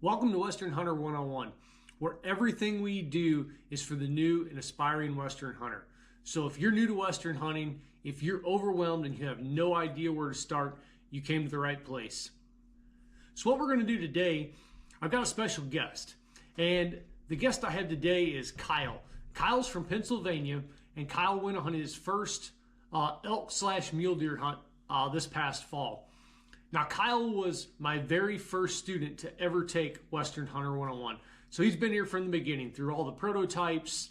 Welcome to Western Hunter 101, where everything we do is for the new and aspiring Western hunter. So if you're new to Western hunting, if you're overwhelmed and you have no idea where to start, you came to the right place. So what we're going to do today, I've got a special guest. And the guest I have today is Kyle. Kyle's from Pennsylvania, and Kyle went on his first elk/mule deer hunt this past fall. Now, Kyle was my very first student to ever take Western Hunter 101. So he's been here from the beginning, through all the prototypes,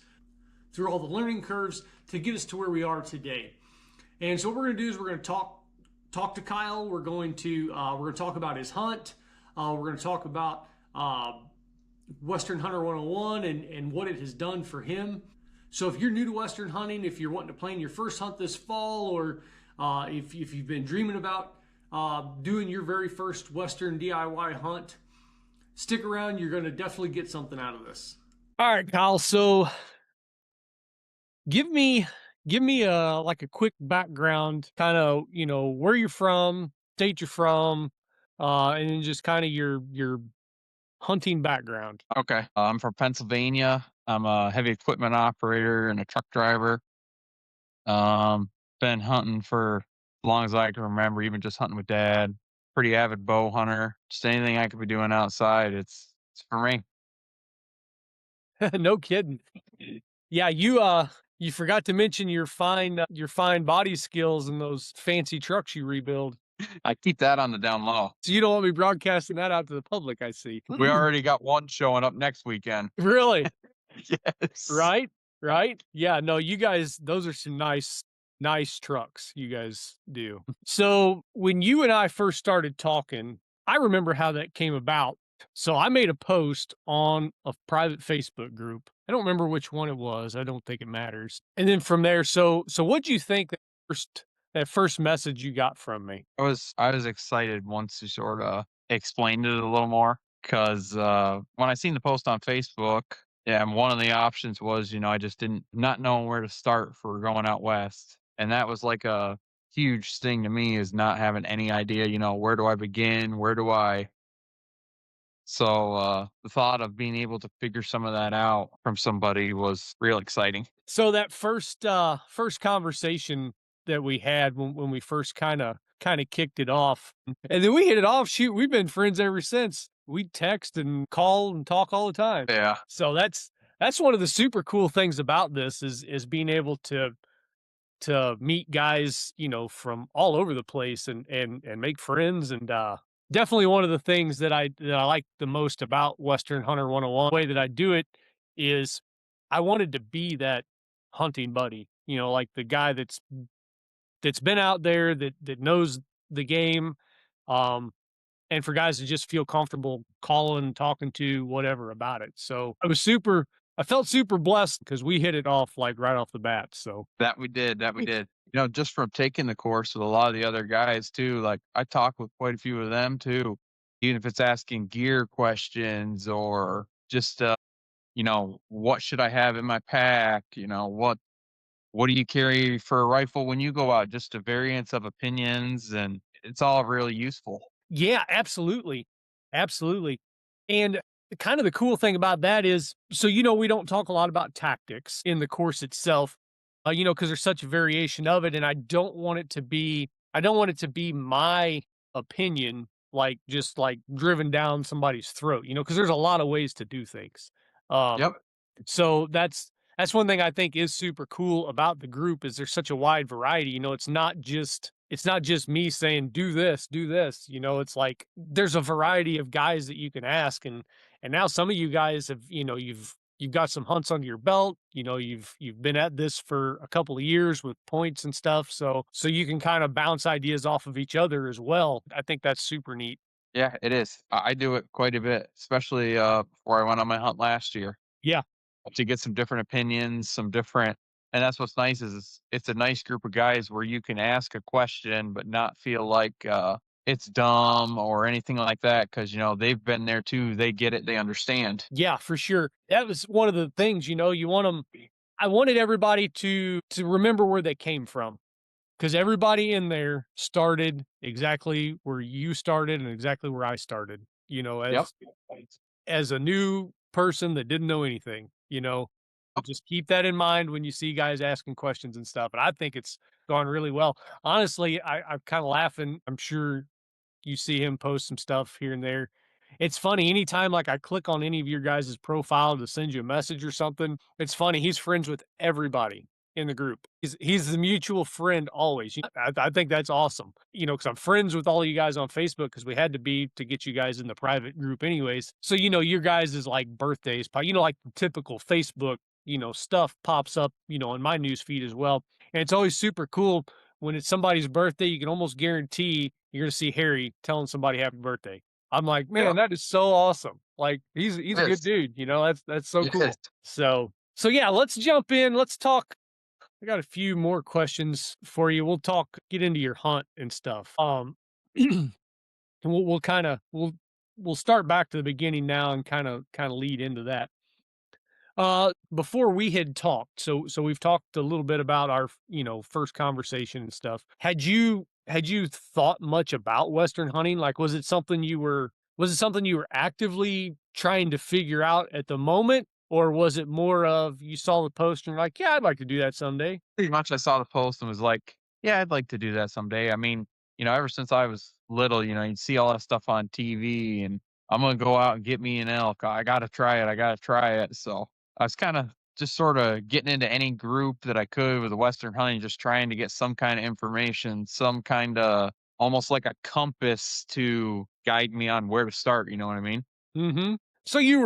through all the learning curves to get us to where we are today. And so what we're going to do is we're going to talk to Kyle. We're going to talk about his hunt. We're going to talk about Western Hunter 101 and what it has done for him. So if you're new to Western hunting, if you're wanting to plan your first hunt this fall, or if you've been dreaming about doing your very first Western DIY hunt, stick around. You're going to definitely get something out of this. All right, Kyle. So give me like a quick background, kind of, where you're from, state you're from, and then just kind of your hunting background. Okay. I'm from Pennsylvania. I'm a heavy equipment operator and a truck driver. Been hunting for as long as I can remember, even just hunting with dad. Pretty avid bow hunter. Just anything I could be doing outside, it's for me. No kidding. Yeah, you forgot to mention your fine body skills and those fancy trucks you rebuild. I keep that on the down low. So you don't want me broadcasting that out to the public, I see. We already got one showing up next weekend. Really? Yes. Right? Right? Yeah, no, you guys, those are some nice trucks you guys do. So when you and I first started talking, I remember how that came about. So I made a post on a private Facebook group. I don't remember which one it was. I don't think it matters. And then from there, so what'd you think that first message you got from me? I was excited once you sort of explained it a little more because when I seen the post on Facebook, yeah, and one of the options was, I just didn't not knowing where to start for going out west, and that was like a huge thing to me is not having any idea, where do I begin, where do I. So the thought of being able to figure some of that out from somebody was real exciting. So that first conversation that we had when we first kind of kicked it off, and then we hit it off. Shoot, we've been friends ever since. We text and call and talk all the time. Yeah, So that's one of the super cool things about this is being able to meet guys, from all over the place and make friends. And definitely one of the things that I like the most about Western Hunter 101. The way that I do it is I wanted to be that hunting buddy, like the guy that's been out there, that knows the game. Um, and for guys to just feel comfortable calling, talking to, whatever about it. So I felt super blessed because we hit it off like right off the bat. So that we did. Just from taking the course with a lot of the other guys too. Like I talk with quite a few of them too, even if it's asking gear questions or just what should I have in my pack? What do you carry for a rifle when you go out? Just a variance of opinions, and it's all really useful. yeah, absolutely. Absolutely. And kind of the cool thing about that is, so, we don't talk a lot about tactics in the course itself, because there's such a variation of it. And I don't want it to be my opinion, like just like driven down somebody's throat, because there's a lot of ways to do things. Um, Yep. so that's one thing I think is super cool about the group is there's such a wide variety. It's not just me saying do this. It's like there's a variety of guys that you can ask, and now some of you guys have, you've got some hunts under your belt. You've been at this for a couple of years with points and stuff, so you can kind of bounce ideas off of each other as well. I think that's super neat. Yeah, it is. I do it quite a bit, especially before I went on my hunt last year Yeah. to get some different opinions, and that's what's nice is it's a nice group of guys where you can ask a question but not feel like it's dumb or anything like that because they've been there too. They get it. They understand. Yeah, for sure. That was one of the things, you want them. I wanted everybody to remember where they came from, because everybody in there started exactly where you started and exactly where I started. Yep. as a new person that didn't know anything, so just keep that in mind when you see guys asking questions and stuff. And I think it's gone really well. Honestly, I'm kind of laughing. I'm sure you see him post some stuff here and there. It's funny anytime like I click on any of your guys' profile to send you a message or something. It's funny. He's friends with everybody in the group. He's the mutual friend always. I think that's awesome. Because I'm friends with all you guys on Facebook because we had to be to get you guys in the private group anyways. So your guys is like birthdays, like the typical Facebook stuff pops up on my news feed as well. And it's always super cool when it's somebody's birthday. You can almost guarantee you're gonna see Harry telling somebody happy birthday. I'm like, Yep. man, that is so awesome. Like he's a good Yes. dude. That's so Yes. cool. So yeah, let's jump in. Let's talk. I got a few more questions for you. We'll get into your hunt and stuff. And we'll kind of we'll start back to the beginning now and kind of lead into that. Before we had talked, so we've talked a little bit about our, first conversation and stuff. Had you thought much about Western hunting? Like, was it something you were actively trying to figure out at the moment, or was it more of you saw the post and you're like, yeah, I'd like to do that someday? Pretty much I saw the post and was like, "Yeah, I'd like to do that someday." I mean, ever since I was little, you'd see all that stuff on TV and I'm gonna go out and get me an elk. I gotta try it. I gotta try it. So I was kind of just sort of getting into any group that I could with the Western hunting, just trying to get some kind of information, some kind of almost like a compass to guide me on where to start. You know what I mean? Mm-hmm. So you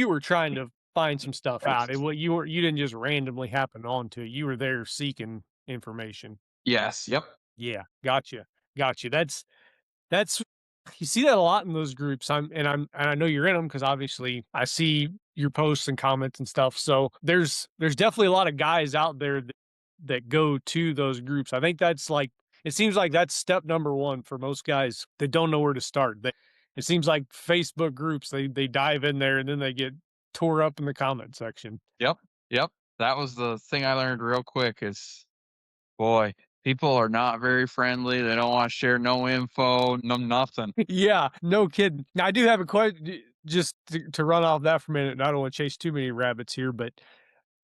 were trying to find some stuff out. You didn't just randomly happen onto it. You were there seeking information. Yes. Yep. Yeah, gotcha. Gotcha. That's you see that a lot in those groups. And I know you're in them because obviously I see your posts and comments and stuff. So there's definitely a lot of guys out there that go to those groups. I think that's like it seems like that's step number one for most guys that don't know where to start. It seems like Facebook groups, they dive in there and then they get tore up in the comment section. Yep. Yep. That was the thing I learned real quick is boy, people are not very friendly. They don't want to share no info, no nothing. Yeah, no kidding. Now, I do have a question just to run off that for a minute, and I don't want to chase too many rabbits here, but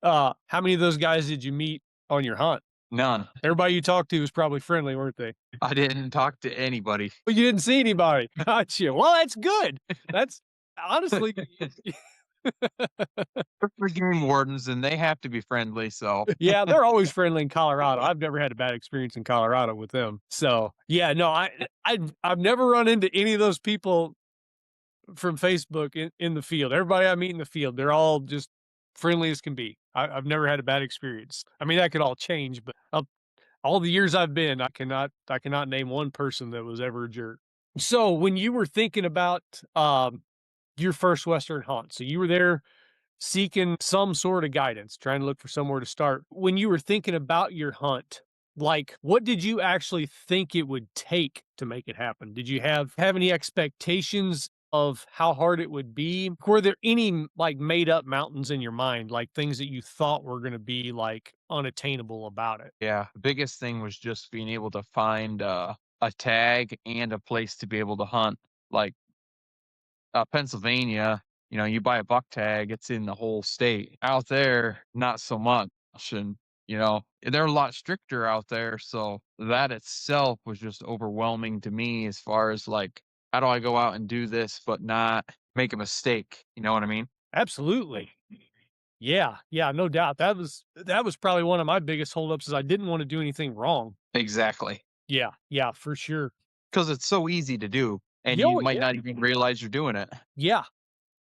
how many of those guys did you meet on your hunt? None. Everybody you talked to was probably friendly, weren't they? I didn't talk to anybody. But you didn't see anybody. Gotcha. Well, that's good. That's honestly, They're for game wardens and they have to be friendly, so yeah, they're always friendly in Colorado. I've never had a bad experience in Colorado with them. So yeah, no, I've never run into any of those people from Facebook in the field. Everybody I meet in the field, they're all just friendly as can be. I've never had a bad experience. I mean, that could all change, but all the years I've been, I cannot name one person that was ever a jerk. So when you were thinking about your first Western hunt, so you were there seeking some sort of guidance, trying to look for somewhere to start. When you were thinking about your hunt, like what did you actually think it would take to make it happen? Did you have any expectations of how hard it would be? Were there any like made up mountains in your mind, like things that you thought were going to be like unattainable about it? yeah, the biggest thing was just being able to find, a tag and a place to be able to hunt. Like, Pennsylvania, you buy a buck tag, it's in the whole state. Out there, not so much, and, they're a lot stricter out there, so that itself was just overwhelming to me as far as, like, how do I go out and do this but not make a mistake, you know what I mean? Absolutely. Yeah, yeah, no doubt. That was probably one of my biggest holdups is I didn't want to do anything wrong. Exactly, Yeah, yeah, for sure. because it's so easy to do, and you Yo, might yeah, not even realize you're doing it. yeah,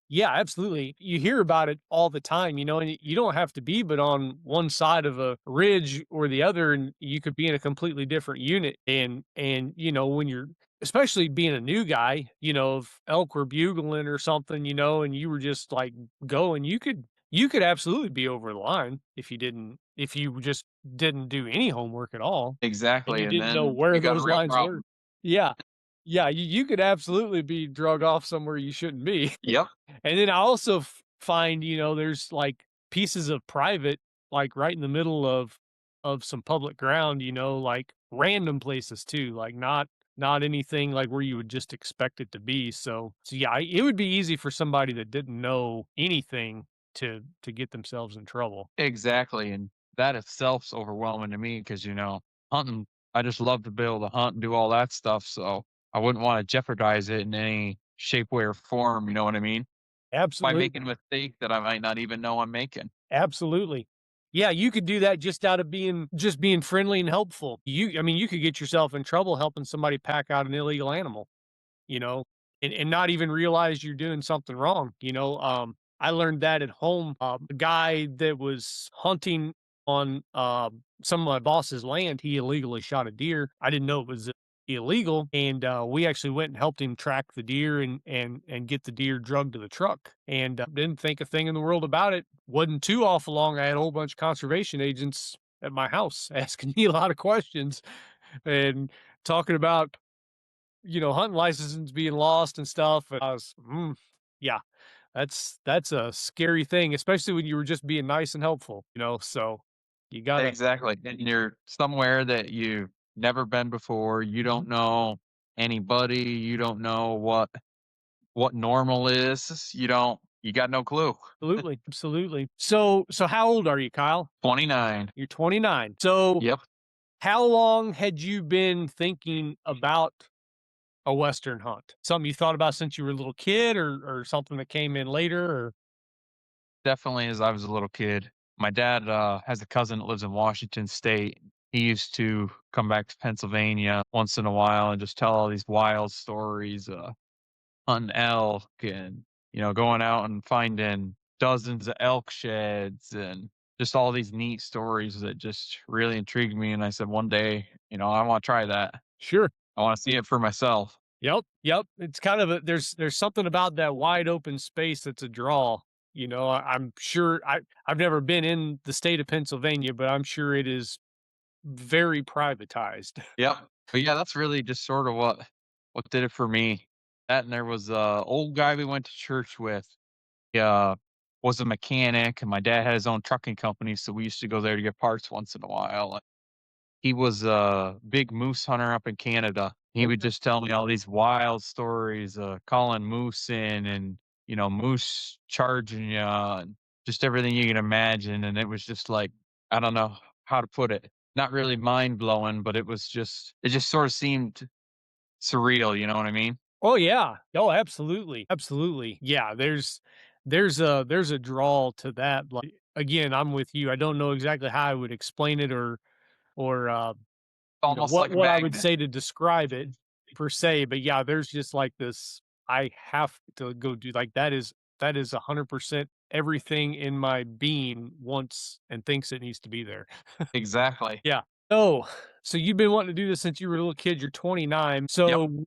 yeah, absolutely. You hear about it all the time, and you don't have to be but on one side of a ridge or the other, and you could be in a completely different unit. And when you're especially being a new guy, if elk were bugling or something, and you were just like going, you could absolutely be over the line if you just didn't do any homework at all and Exactly, you and didn't know then where you got a those real lines were. problem. Yeah. Yeah, you could absolutely be drug off somewhere you shouldn't be. Yep, And then I also find, there's like pieces of private, like right in the middle of some public ground, like random places too, like not anything like where you would just expect it to be. So yeah, it would be easy for somebody that didn't know anything to get themselves in trouble. Exactly, and that itself's overwhelming to me because, hunting, I just love to be able to hunt and do all that stuff, so I wouldn't wanna jeopardize it in any shape, way, or form, you know what I mean? By making Absolutely. a mistake that I might not even know I'm making. Absolutely. Yeah, you could do that just out of being friendly and helpful. I mean, you could get yourself in trouble helping somebody pack out an illegal animal, you know, and not even realize you're doing something wrong, you know. I learned that at home. A guy that was hunting on some of my boss's land, he illegally shot a deer. I didn't know it was illegal, and we actually went and helped him track the deer and get the deer drugged to the truck. And didn't think a thing in the world about it. Wasn't too awful long. I had a whole bunch of conservation agents at my house asking me a lot of questions and talking about hunting licenses being lost and stuff, and I was, yeah, that's a scary thing, especially when you were just being nice and helpful, so you gotta. Exactly, and you're somewhere that you've never been before, you don't know anybody, you don't know what normal is, you got no clue. Absolutely, absolutely. So how old are you, Kyle? 29. You're 29. So Yep. how long had you been thinking about a Western hunt? Something you thought about since you were a little kid, or something that came in later, or Definitely as I was a little kid. My dad, has a cousin that lives in Washington State. He used to come back to Pennsylvania once in a while and just tell all these wild stories, hunting elk and, going out and finding dozens of elk sheds and just all these neat stories that just really intrigued me, and I said, "One day, I wanna try that. sure. I wanna see it for myself." Yep, yep. It's kind of there's something about that wide open space that's a draw. I'm sure I've never been in the state of Pennsylvania, but I'm sure it is very privatized. Yep. But yeah, that's really just sort of what did it for me. That and there was a old guy we went to church with. He, was a mechanic, and my dad had his own trucking company, so we used to go there to get parts once in a while. He was a big moose hunter up in Canada. He would Okay. just tell me all these wild stories, calling moose in and, moose charging ya and just everything you can imagine, and it was just like, I don't know how to put it. Not really mind blowing, but it just sort of seemed surreal, you know what I mean? Oh yeah. Oh, absolutely. Absolutely. Yeah, there's a draw to that. Like again, I'm with you. I don't know exactly how I would explain it or Almost like a what I would magnet. say to describe it per se, but yeah, there's just like this, I have to go do like that is 100% everything in my being wants and thinks it needs to be there. Exactly. Yeah. Oh, so you've been wanting to do this since you were a little kid, you're 29. Yep. So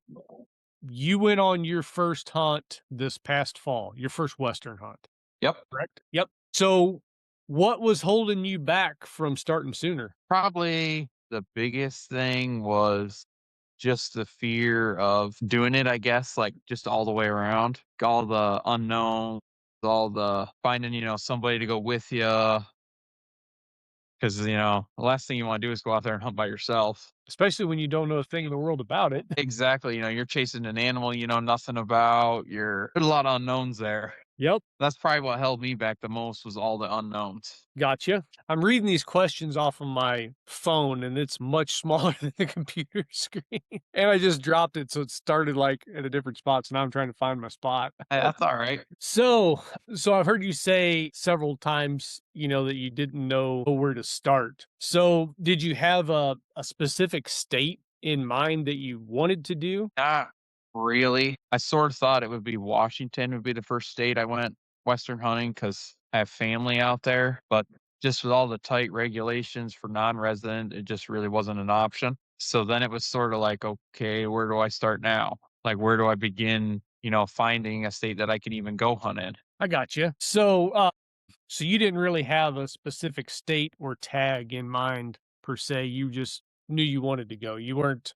you went on your first hunt this past fall, your first Western hunt, Yep. correct? Yep. So what was holding you back from starting sooner? Probably the biggest thing was just the fear of doing it, I guess, like, just all the way around. All the unknown, all the finding, somebody to go with you, because the last thing you wanna do is go out there and hunt by yourself. Especially when you don't know a thing in the world about it. Exactly, you're chasing an animal you know nothing about, there's a lot of unknowns there. Yep. That's probably what held me back the most was all the unknowns. Gotcha. I'm reading these questions off of my phone and it's much smaller than the computer screen. And I just dropped it. So it started like at a different spot. So now I'm trying to find my spot. Hey, that's alright. So, so I've heard you say several times, that you didn't know where to start. So did you have a specific state in mind that you wanted to do? Not really. I sort of thought it would be Washington would be the first state I went Western hunting because I have family out there, but just with all the tight regulations for non-resident, it just really wasn't an option. So then it was sort of like, okay, where do I start now? Like, where do I begin, finding a state that I can even go hunt in? I got you. So you didn't really have a specific state or tag in mind per se. You just knew you wanted to go. You weren't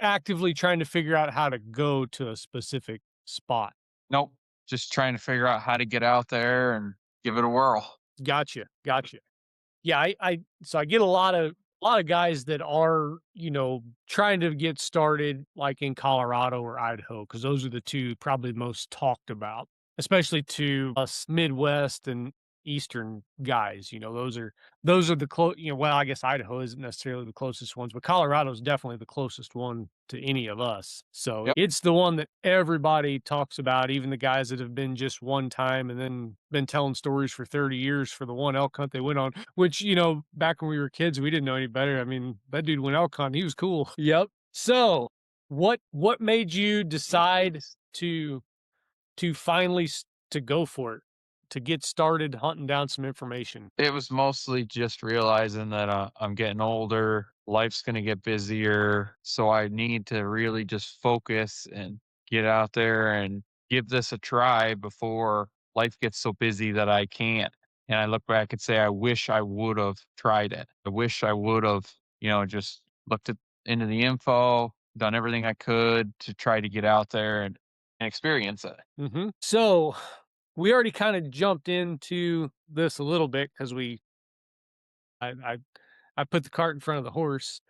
actively trying to figure out how to go to a specific spot. Nope. Just trying to figure out how to get out there and give it a whirl. Gotcha. Gotcha. Yeah, I so I get a lot of a lot of guys that are, trying to get started like in Colorado or Idaho, because those are the two probably most talked about, especially to us Midwest and Eastern guys. Those are the well, I guess Idaho isn't necessarily the closest ones, but Colorado is definitely the closest one to any of us. So Yep. it's the one that everybody talks about, even the guys that have been just one time and then been telling stories for 30 years for the one elk hunt they went on, which, back when we were kids, we didn't know any better. I mean, that dude went elk hunting. He was cool. Yep. So what made you decide to finally to go for it, to get started hunting down some information? It was mostly just realizing that, I'm getting older, life's gonna get busier, so I need to really just focus and get out there and give this a try before life gets so busy that I can't. And I look back and say, "I wish I would've tried it. I wish I would've, just looked into the info, done everything I could to try to get out there and experience it." So we already kind of jumped into this a little bit because I, I I put the cart in front of the horse.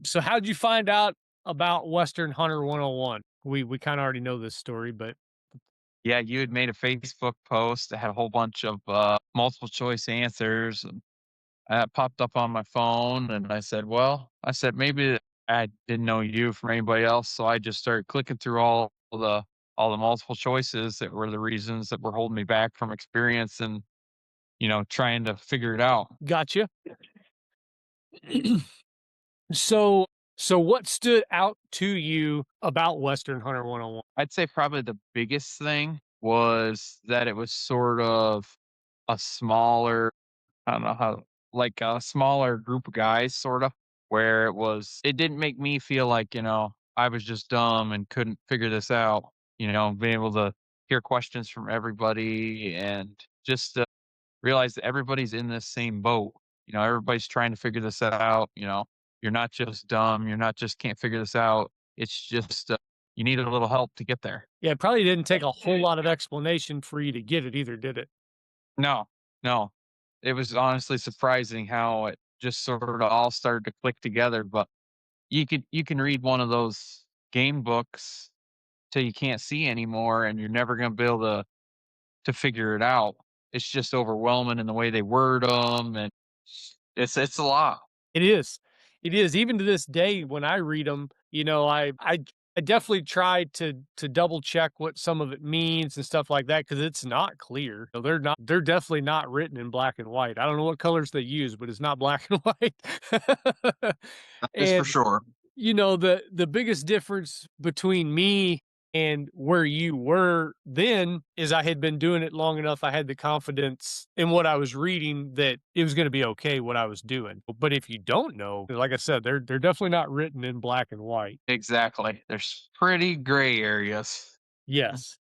So how'd you find out about Western Hunter 101? We kind of already know this story, but Yeah, you had made a Facebook post that had a whole bunch of, multiple choice answers, and that popped up on my phone, and I said, "Maybe I didn't know you from anybody else," so I just started clicking through all the multiple choices that were the reasons that were holding me back from experience and, trying to figure it out. gotcha. So so what stood out to you about Western Hunter 101? I'd say probably the biggest thing was that it was sort of a smaller, I don't know how, like a smaller group of guys, sort of, where it didn't make me feel like, I was just dumb and couldn't figure this out, being able to hear questions from everybody and just realize that everybody's in this same boat. Everybody's trying to figure this out. You're not just dumb. You're not just can't figure this out. It's just, you need a little help to get there. Yeah, it probably didn't take a whole lot of explanation for you to get it either, did it? No, no. It was honestly surprising how it just sort of all started to click together. But you can read one of those game books till you can't see anymore, and you're never going to be able to figure it out. It's just overwhelming in the way they word them, and it's a lot. It is. It is. Even to this day, when I read them, I definitely tried to double check what some of it means and stuff like that because it's not clear. They're definitely not written in black and white. I don't know what colors they use, but it's not black and white. That is for And sure. the biggest difference between me and where you were then is I had been doing it long enough. I had the confidence in what I was reading that it was going to be okay what I was doing. But if you don't know, like I said, they're definitely not written in black and white. Exactly. There's pretty gray areas. Yes.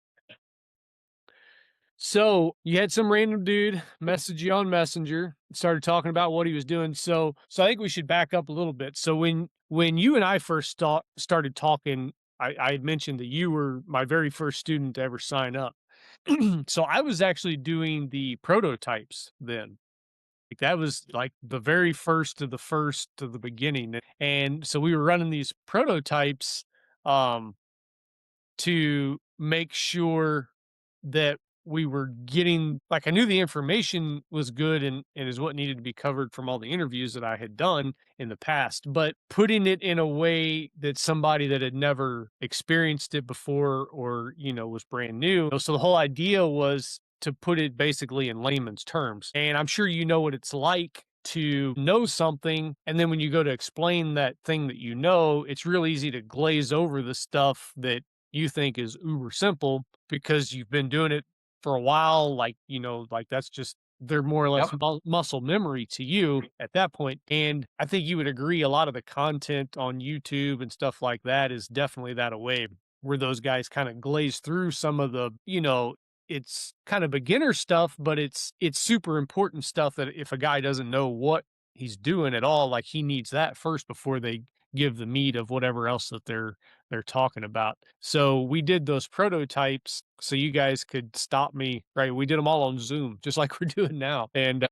So you had some random dude message you on Messenger, started talking about what he was doing. So I think we should back up a little bit. So when you and I first started talking, I had mentioned that you were my very first student to ever sign up. So I was actually doing the prototypes then. Like that was like the very first to the beginning. And so we were running these prototypes um to make sure that we were getting like I knew the information was good and is what needed to be covered from all the interviews that I had done in the past, but putting it in a way that somebody that had never experienced it before or, was brand new. So the whole idea was to put it basically in layman's terms. And I'm sure you know what it's like to know something and then when you go to explain that thing that it's real easy to glaze over the stuff that you think is uber simple because you've been doing it for a while, like, like that's just they're more or less Yep. muscle memory to you at that point. And I think you would agree a lot of the content on YouTube and stuff like that is definitely that away where those guys kind of glaze through some of the, it's kind of beginner stuff, but it's super important stuff that if a guy doesn't know what he's doing at all, like he needs that first before they give the meat of whatever else that they're talking about. So we did those prototypes so you guys could stop me, right? We did them all on Zoom, just like we're doing now. And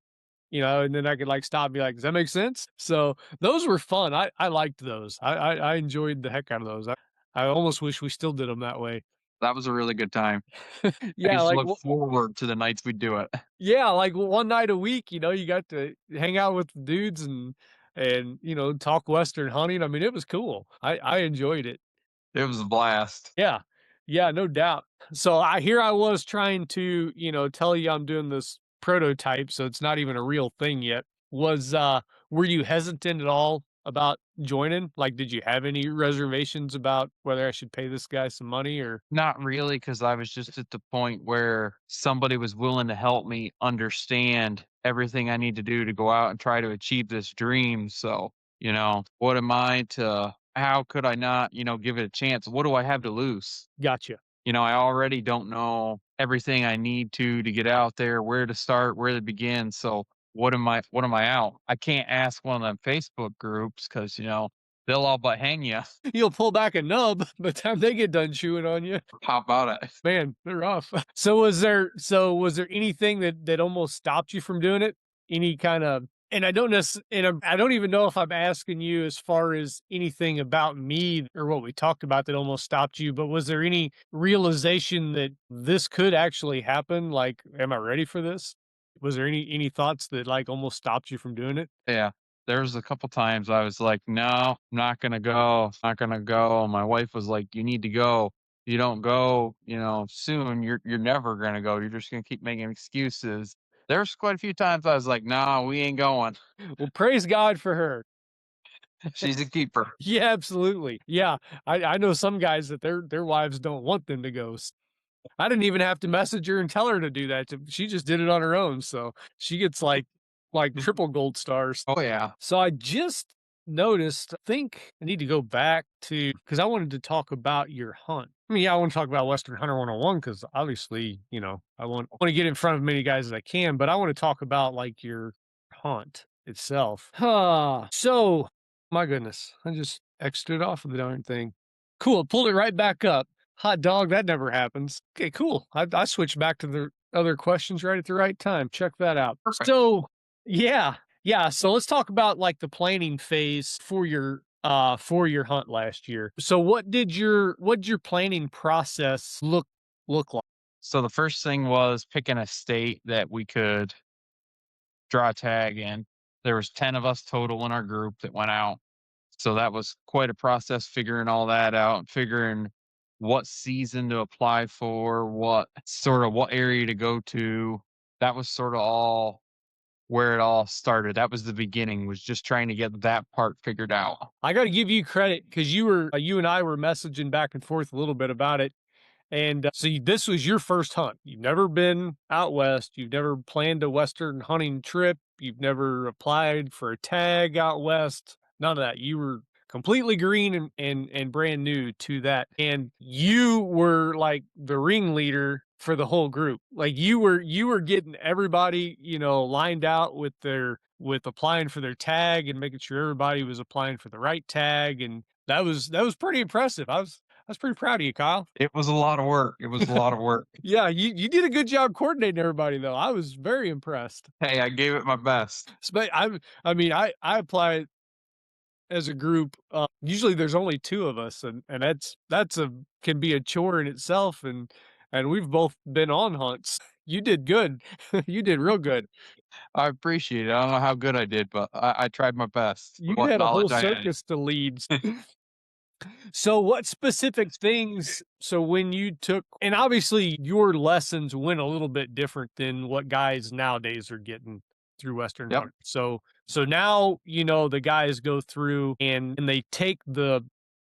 and then I could like stop and be like, "Does that make sense?" So those were fun. I liked those. I enjoyed the heck out of those. I almost wish we still did them that way. That was a really good time. I Yeah, used to like look forward to the nights we'd do it. yeah, like one night a week, you got to hang out with the dudes and talk Western hunting. I mean, it was cool. I enjoyed it. It was a blast. Yeah. Yeah, no doubt. So I was trying to, tell you I'm doing this prototype, so it's not even a real thing yet. Were you hesitant at all about joining? Like, did you have any reservations about whether I should pay this guy some money or Not really, because I was just at the point where somebody was willing to help me understand everything I need to do to go out and try to achieve this dream. So, what am I to how could I not, give it a chance? What do I have to lose? gotcha? I already don't know everything I need to get out there, where to start, where to begin. So what am I out? I can't ask one of them Facebook groups because, they'll all but hang you. You'll pull back a nub by the time they get done chewing on you. How about it? Man, they're rough. Was there anything that almost stopped you from doing it? Any kind of and I don't and I don't even know if I'm asking you as far as anything about me or what we talked about that almost stopped you, but was there any realization that this could actually happen? Like, am I ready for this? Was there any thoughts that like almost stopped you from doing it? Yeah. There was a couple times I was like, "No, I'm not gonna go. Not gonna go." My wife was like, "You need to go. You don't go, soon, you're never gonna go. You're just gonna keep making excuses." There's quite a few times I was like, "No, we ain't going." Well, praise God for her. She's a keeper. Yeah, absolutely. Yeah, I know some guys that their wives don't want them to go. I didn't even have to message her and tell her to do that. She just did it on her own. So she gets like triple gold stars. Oh, yeah. So I just noticed, I think I need to go back to because I wanted to talk about your hunt. I mean, yeah, I want to talk about Western Hunter 101 because obviously, I want to get in front of as many guys as I can, but I want to talk about like your hunt itself. So my goodness, I just exited off of the darn thing. Cool, pulled it right back up. Hot dog, that never happens. Okay, cool. I switched back to the other questions right at the right time. Check that out. Perfect. So, yeah, yeah. So let's talk about like the planning phase for your hunt last year. So what did your planning process look like? So the first thing was picking a state that we could draw a tag in. There was 10 of us total in our group that went out. So that was quite a process figuring all that out, figuring what season to apply for, what area to go to. That was sort of all where it all started. That was the beginning, was just trying to get that part figured out. I got to give you credit because you and I were messaging back and forth a little bit about it. And so this was your first hunt. You've never been out west. You've never planned a western hunting trip. You've never applied for a tag out west. None of that. You were completely green and brand new to that. And you were like the ringleader for the whole group. Like you were getting everybody, lined out with applying for their tag and making sure everybody was applying for the right tag. And that was pretty impressive. I was pretty proud of you, Kyle. It was a lot of work. It was a lot of work. Yeah, you did a good job coordinating everybody, though. I was very impressed. Hey, I gave it my best. I mean, I apply as a group. Usually, there's only two of us, and that's a can be a chore in itself. And we've both been on hunts. You did good. You did real good. I appreciate it. I don't know how good I did, but I tried my best with You what had a whole knowledge I had. circus to lead. So what specific things so when you took and obviously your lessons went a little bit different than what guys nowadays are getting through Western Yep. Hunter. So now, the guys go through and they take the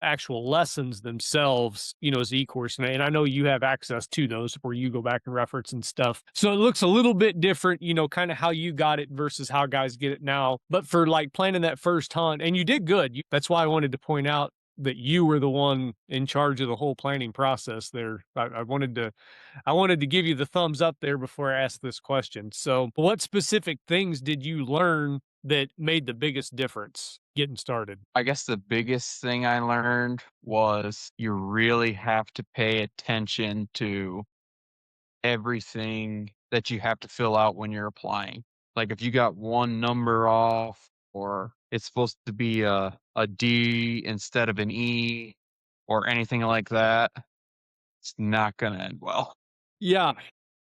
actual lessons themselves, as e-course. And I know you have access to those where you go back and reference and stuff. So it looks a little bit different, kind of how you got it versus how guys get it now. But for like planning that first hunt, and you did good. That's why I wanted to point out that you were the one in charge of the whole planning process there. I wanted to give you the thumbs up there before I asked this question. So what specific things did you learn that made the biggest difference getting started? I guess the biggest thing I learned was you really have to pay attention to everything that you have to fill out when you're applying. Like if you got one number off, or it's supposed to be a D instead of an E, or anything like that, it's not gonna end well. Yeah.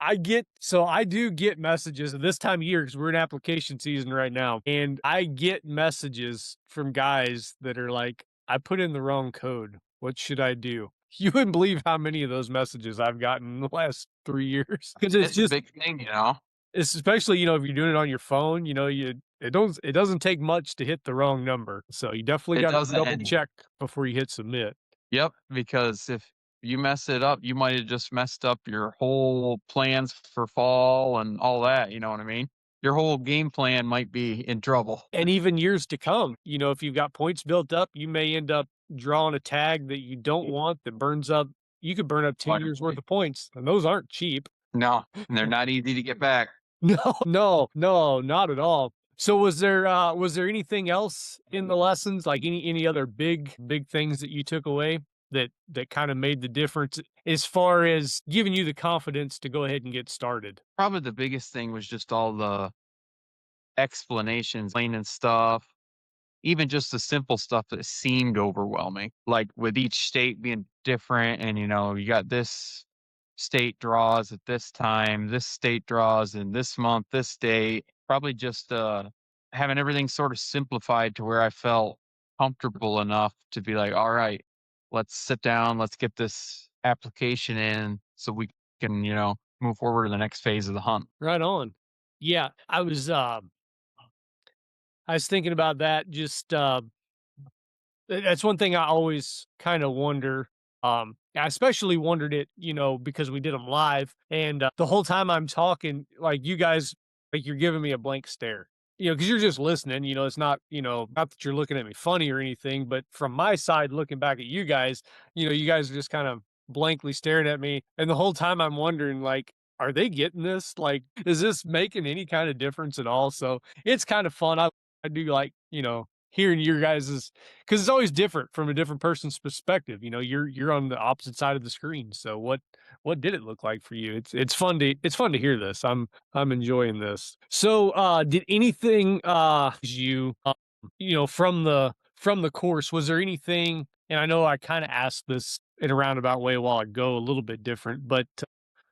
I do get messages at this time of year because we're in application season right now. And I get messages from guys that are like, I put in the wrong code. What should I do? You wouldn't believe how many of those messages I've gotten in the last 3 years. Because it's It's a just, big thing, you know? it's especially, if you're doing it on your phone, it doesn't take much to hit the wrong number. So you definitely It got to doesn't double end. check before you hit submit. Yep, because if you mess it up, you might have just messed up your whole plans for fall and all that, you know what I mean? Your whole game plan might be in trouble. And even years to come, if you've got points built up, you may end up drawing a tag that you don't want that burns up. You could burn up 10 Quite a years worth bit. of points, and those aren't cheap. No, and they're not easy to get back. No, no, no, not at all. So was there anything else in the lessons, like any other big things that you took away that kind of made the difference as far as giving you the confidence to go ahead and get started? Probably the biggest thing was just all the explanations, explaining stuff, even just the simple stuff that seemed overwhelming, like with each state being different. And, you got this state draws at this time, this state draws in this month, this date. Probably just having everything sort of simplified to where I felt comfortable enough to be like, all right, let's sit down, let's get this application in so we can, move forward to the next phase of the hunt. Right on. Yeah, I was thinking about that. Just that's one thing I always kind of wonder. I especially wondered it, because we did them live, and the whole time I'm talking, like you guys, like you're giving me a blank stare, because you're just listening. It's not, not that you're looking at me funny or anything, but from my side, looking back at you guys, you guys are just kind of blankly staring at me, and the whole time I'm wondering, like, are they getting this? Like, is this making any kind of difference at all? So it's kind of fun. I do like, hearing your guys's, because it's always different from a different person's perspective. You're on the opposite side of the screen. So what did it look like for you? It's fun to hear this. I'm enjoying this. So did anything from the course, was there anything, and I know I kind of asked this in a roundabout way a while ago, a little bit different, but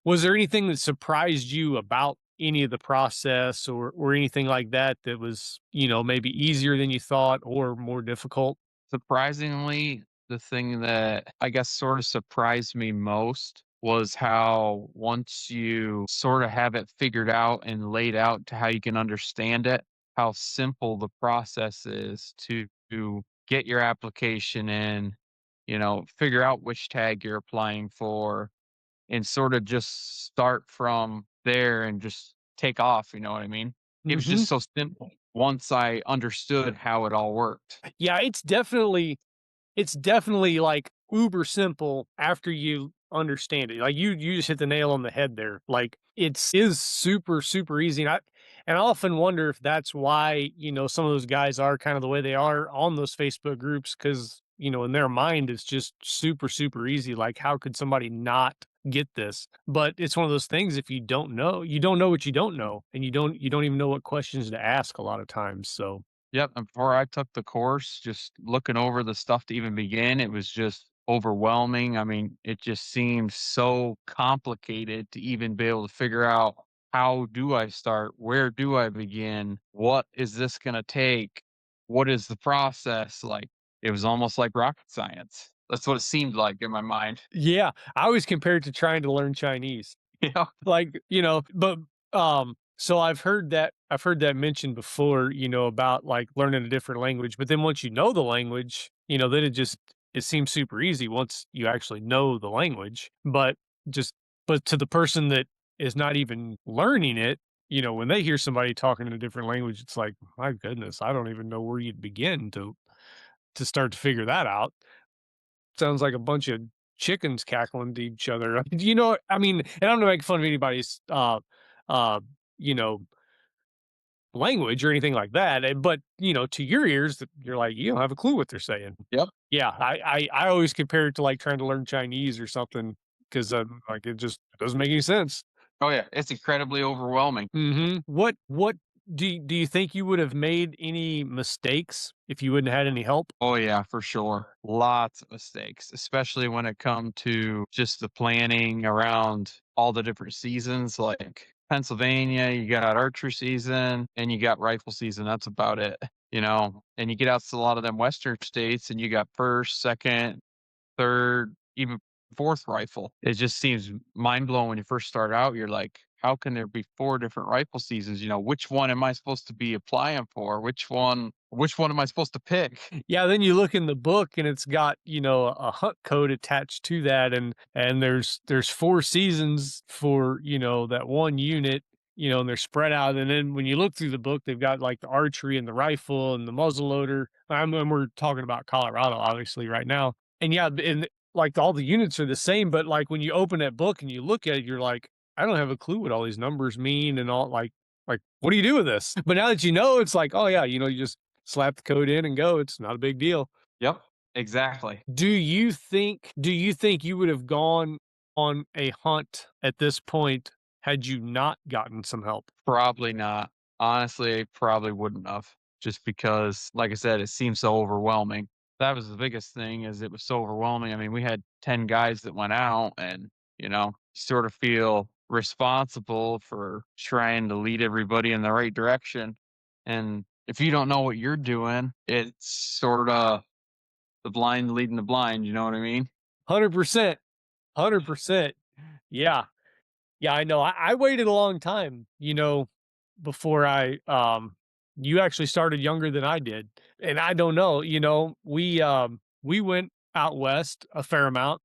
was there anything that surprised you about any of the process or anything like that that was, maybe easier than you thought or more difficult? Surprisingly, the thing that I guess sort of surprised me most was how once you sort of have it figured out and laid out to how you can understand it, how simple the process is to get your application in, figure out which tag you're applying for, and sort of just start from there and just take off, you know what I mean? It was Mhm. just so simple once I understood how it all worked. Yeah, it's definitely like uber simple after you understand it. Like you just hit the nail on the head there. Like is super super easy. And I often wonder if that's why, some of those guys are kind of the way they are on those Facebook groups, cuz in their mind it's just super super easy. Like how could somebody not get this? But it's one of those things, if you don't know what you don't know, and you don't even know what questions to ask a lot of times. So, Yep, and before I took the course, just looking over the stuff to even begin, it was just overwhelming. I mean, it just seemed so complicated to even be able to figure out, how do I start? Where do I begin? What is this going to take? What is the process? Like, it was almost like rocket science. That's what it seemed like in my mind. yeah, I always compare it to trying to learn Chinese. Yeah. Like, but so I've heard that mentioned before, about like learning a different language, but then once you know the language, then it seems super easy once you actually know the language. Just but to the person that is not even learning it, when they hear somebody talking in a different language, it's like, my goodness, I don't even know where you'd begin to start to figure that out. Sounds like a bunch of chickens cackling to each other. I mean, and I'm not making fun of anybody's, uh, you know, language or anything like that. But to your ears, you're like, you don't have a clue what they're saying. Yep. Yeah, I always compare it to like trying to learn Chinese or something, because like it just doesn't make any sense. Oh, yeah. It's incredibly overwhelming. What do you think you would have made any mistakes if you wouldn't have had any help? Oh yeah, for sure. Lots of mistakes, especially when it come to just the planning around all the different seasons. Like Pennsylvania, you got archery season and you got rifle season. That's about it, you know. And you get out to a lot of them western states and you got first, second, third, even fourth rifle. It just seems mind blowing when you first start out. You're like, how can there be four different rifle seasons? You know, which one am I supposed to be applying for? Which one am I supposed to pick? Yeah, then you look in the book and it's got, you know, a hunt code attached to that, and there's 4 seasons for, you know, that one unit, you know, and they're spread out. And then when you look through the book, they've got like the archery and the rifle and the muzzleloader. And we're talking about Colorado, obviously, right now. And yeah, and like all the units are the same, but like when you open that book and you look at it, you're like, I don't have a clue what all these numbers mean and all like what do you do with this? But now that you know, it's like, oh yeah, you know, you just slap the code in and go. It's not a big deal. Yep, exactly. Do you think you would have gone on a hunt at this point had you not gotten some help? Probably not. Honestly, I probably wouldn't have. Just because, like I said, it seems so overwhelming. That was the biggest thing is it was so overwhelming. I mean, we had 10 guys that went out and, you know, sort of feel responsible for trying to lead everybody in the right direction. And if you don't know what you're doing, it's sort of the blind leading the blind, you know what I mean? 100%. 100%. Yeah. Yeah, I know. I waited a long time, you know, before you actually started younger than I did. And I don't know, you know, we went out west a fair amount.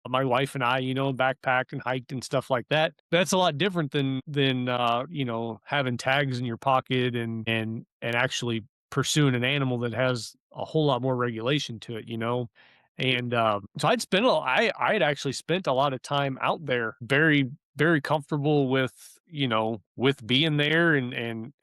My wife and I, you know, backpacked and hiked and stuff like that. That's a lot different than you know, having tags in your pocket and actually pursuing an animal that has a whole lot more regulation to it, you know. And so I had actually spent a lot of time out there, very comfortable with, you know, with being there and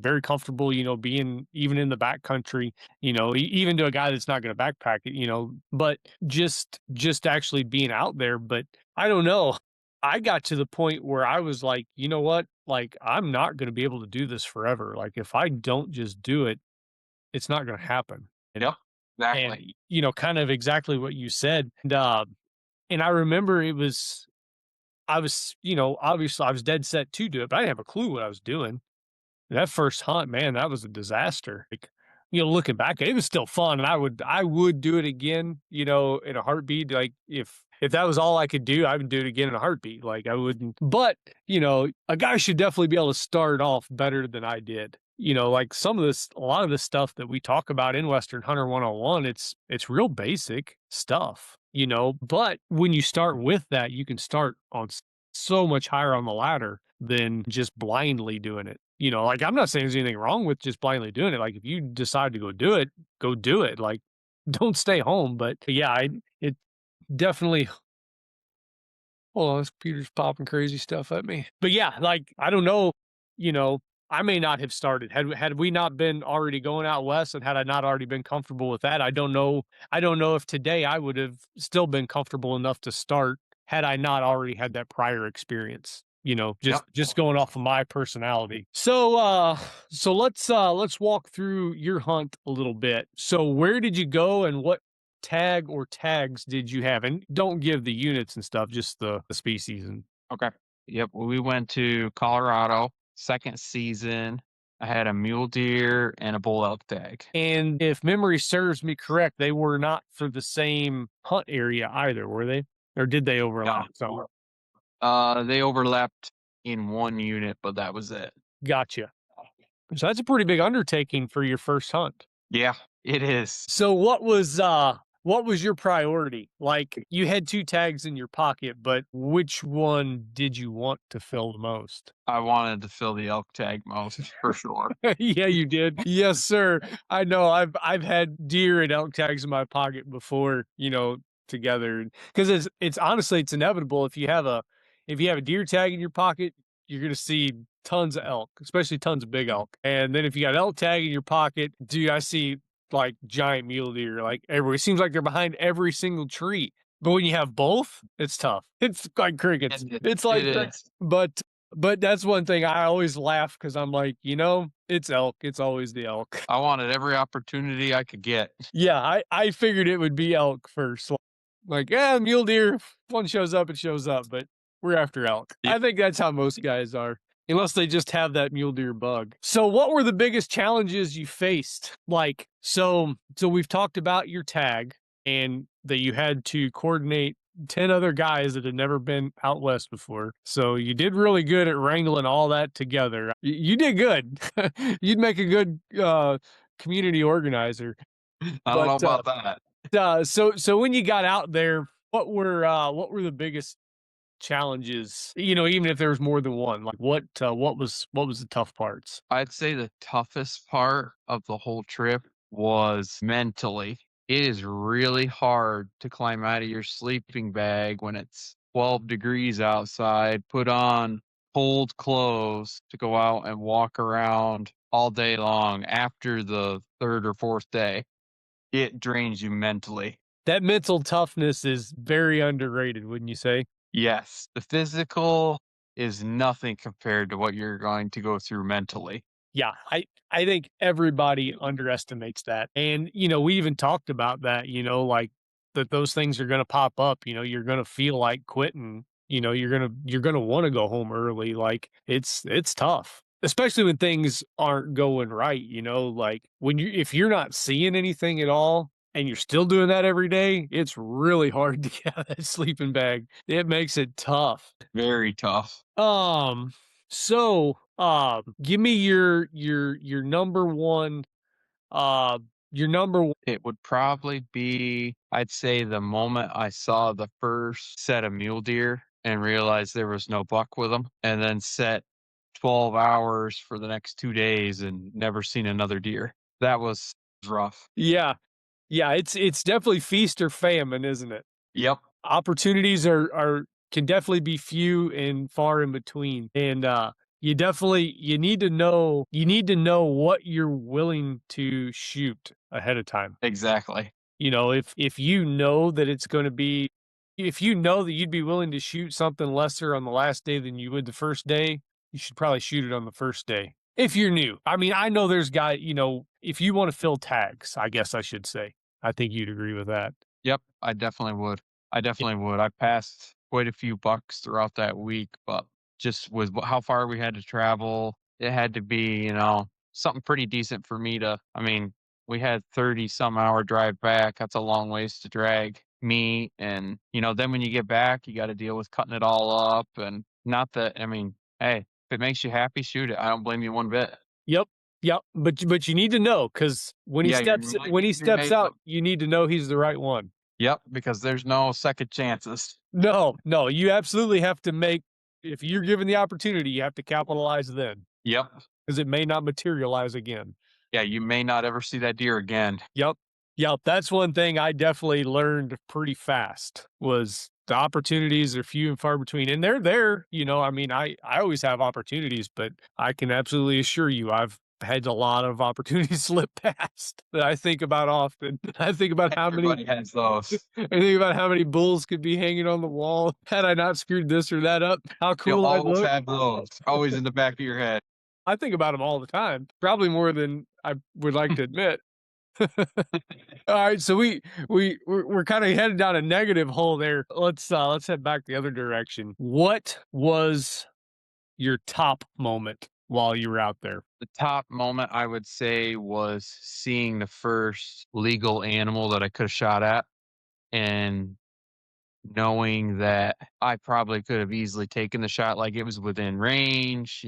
very comfortable, you know, being even in the backcountry, you know, even to a guy that's not going to backpack it, you know, but just actually being out there. But I don't know. I got to the point where I was like, you know what? Like, I'm not going to be able to do this forever. Like, if I don't just do it, it's not going to happen. Yep, And, exactly. you know, kind of exactly what you said. And I remember I was, you know, obviously I was dead set to do it, but I didn't have a clue what I was doing. That first hunt, man, that was a disaster. Like, you know, looking back, it was still fun, and I would do it again, you know, in a heartbeat. Like if that was all I could do, I would do it again in a heartbeat. Like I wouldn't. But you know, a guy should definitely be able to start off better than I did. You know, like a lot of the stuff that we talk about in Western Hunter 101, it's real basic stuff, you know. But when you start with that, you can start on so much higher on the ladder than just blindly doing it. You know, like I'm not saying there's anything wrong with just blindly doing it. Like if you decide to go do it, go do it. Like don't stay home. But yeah, it definitely. Hold on, this computer's popping crazy stuff at me. But yeah, like I don't know, you know, I may not have started had we not been already going out west, and had I not already been comfortable with that. I don't know. I don't know if today I would have still been comfortable enough to start had I not already had that prior experience. You know, Yep. just going off of my personality. So let's walk through your hunt a little bit. So where did you go and what tag or tags did you have? And don't give the units and stuff, just the species. And Okay. Yep. Well, we went to Colorado, second season. I had a mule deer and a bull elk tag. and if memory serves me correct, they were not for the same hunt area either, were they? Or did they overlap somewhere? They overlapped in one unit, but that was it. Gotcha. So that's a pretty big undertaking for your first hunt. Yeah, it is. So what was your priority? Like you had 2 tags in your pocket, but which one did you want to fill the most? I wanted to fill the elk tag most for sure. Yeah, you did. Yes, sir. I know. I've had deer and elk tags in my pocket before, you know, together. Because it's honestly it's inevitable if you have a deer tag in your pocket, you're gonna see tons of elk, especially tons of big elk. And then if you got elk tag in your pocket, dude, I see like giant mule deer like everywhere. It seems like they're behind every single tree. But when you have both, it's tough. It's like crickets. It's like it that. is. But But that's one thing I always laugh because I'm like, it's elk. It's always the elk. I wanted every opportunity I could get. Yeah, I figured it would be elk first. Like, yeah, mule deer, if one shows up, it shows up, but we're after elk. Yep. I think that's how most guys are, unless they just have that mule deer bug. So what were the biggest challenges you faced? Like, so we've talked about your tag and that you had to coordinate 10 other guys that had never been out west before. So you did really good at wrangling all that together. You did good. You'd make a good community organizer. I don't know about that. So when you got out there, what were the biggest challenges? Even if there was more than one, like what was the tough parts? I'd say the toughest part of the whole trip was mentally. It is really hard to climb out of your sleeping bag when it's 12 degrees outside, put on cold clothes to go out and walk around all day long after the third or fourth day. It drains you mentally. That mental toughness is very underrated, wouldn't you say? Yes, the physical is nothing compared to what you're going to go through mentally. Yeah, I think everybody underestimates that. And we even talked about that, like that those things are going to pop up, you're going to feel like quitting, you're going to want to go home early. Like it's tough. Especially when things aren't going right, like if you're not seeing anything at all and you're still doing that every day, it's really hard to get out of that sleeping bag. It makes it tough. Very tough. Give me your number one. Your number one. It would probably be, I'd say, the moment I saw the first set of mule deer and realized there was no buck with them, and then set 12 hours for the next 2 days and never seen another deer. That was rough. Yeah, it's definitely feast or famine, isn't it? Yep. Opportunities are can definitely be few and far in between, and you need to know what you're willing to shoot ahead of time. Exactly. If you know that it's going to be, if you know that you'd be willing to shoot something lesser on the last day than you would the first day, you should probably shoot it on the first day. If you're new, I mean, I know there's if you want to fill tags, I guess I should say, I think you'd agree with that. Yep, I definitely would. I passed quite a few bucks throughout that week, but just with how far we had to travel, it had to be, something pretty decent for me to, I mean, we had 30 some hour drive back. That's a long ways to drag meat. And, then when you get back, you got to deal with cutting it all up. And not that, I mean, hey, if it makes you happy, shoot it. I don't blame you one bit. Yep. Yep. But you need to know, because when he steps out, you need to know he's the right one. Yep, because there's no second chances. No, you absolutely have to if you're given the opportunity, you have to capitalize then. Yep. Because it may not materialize again. Yeah, you may not ever see that deer again. Yep. That's one thing I definitely learned pretty fast, was the opportunities are few and far between. And they're there, I mean, I always have opportunities, but I can absolutely assure you I've had a lot of opportunities slip past that I think about often. I think about Everybody has those. I think about how many bulls could be hanging on the wall had I not screwed this or that up. How cool I'd always look. have those. Always in the back of your head. I think about them all the time, probably more than I would like to admit. All right, so we're kind of headed down a negative hole there. Let's head back the other direction. What was your top moment while you were out there? The top moment, I would say, was seeing the first legal animal that I could have shot at, and knowing that I probably could have easily taken the shot. Like, it was within range,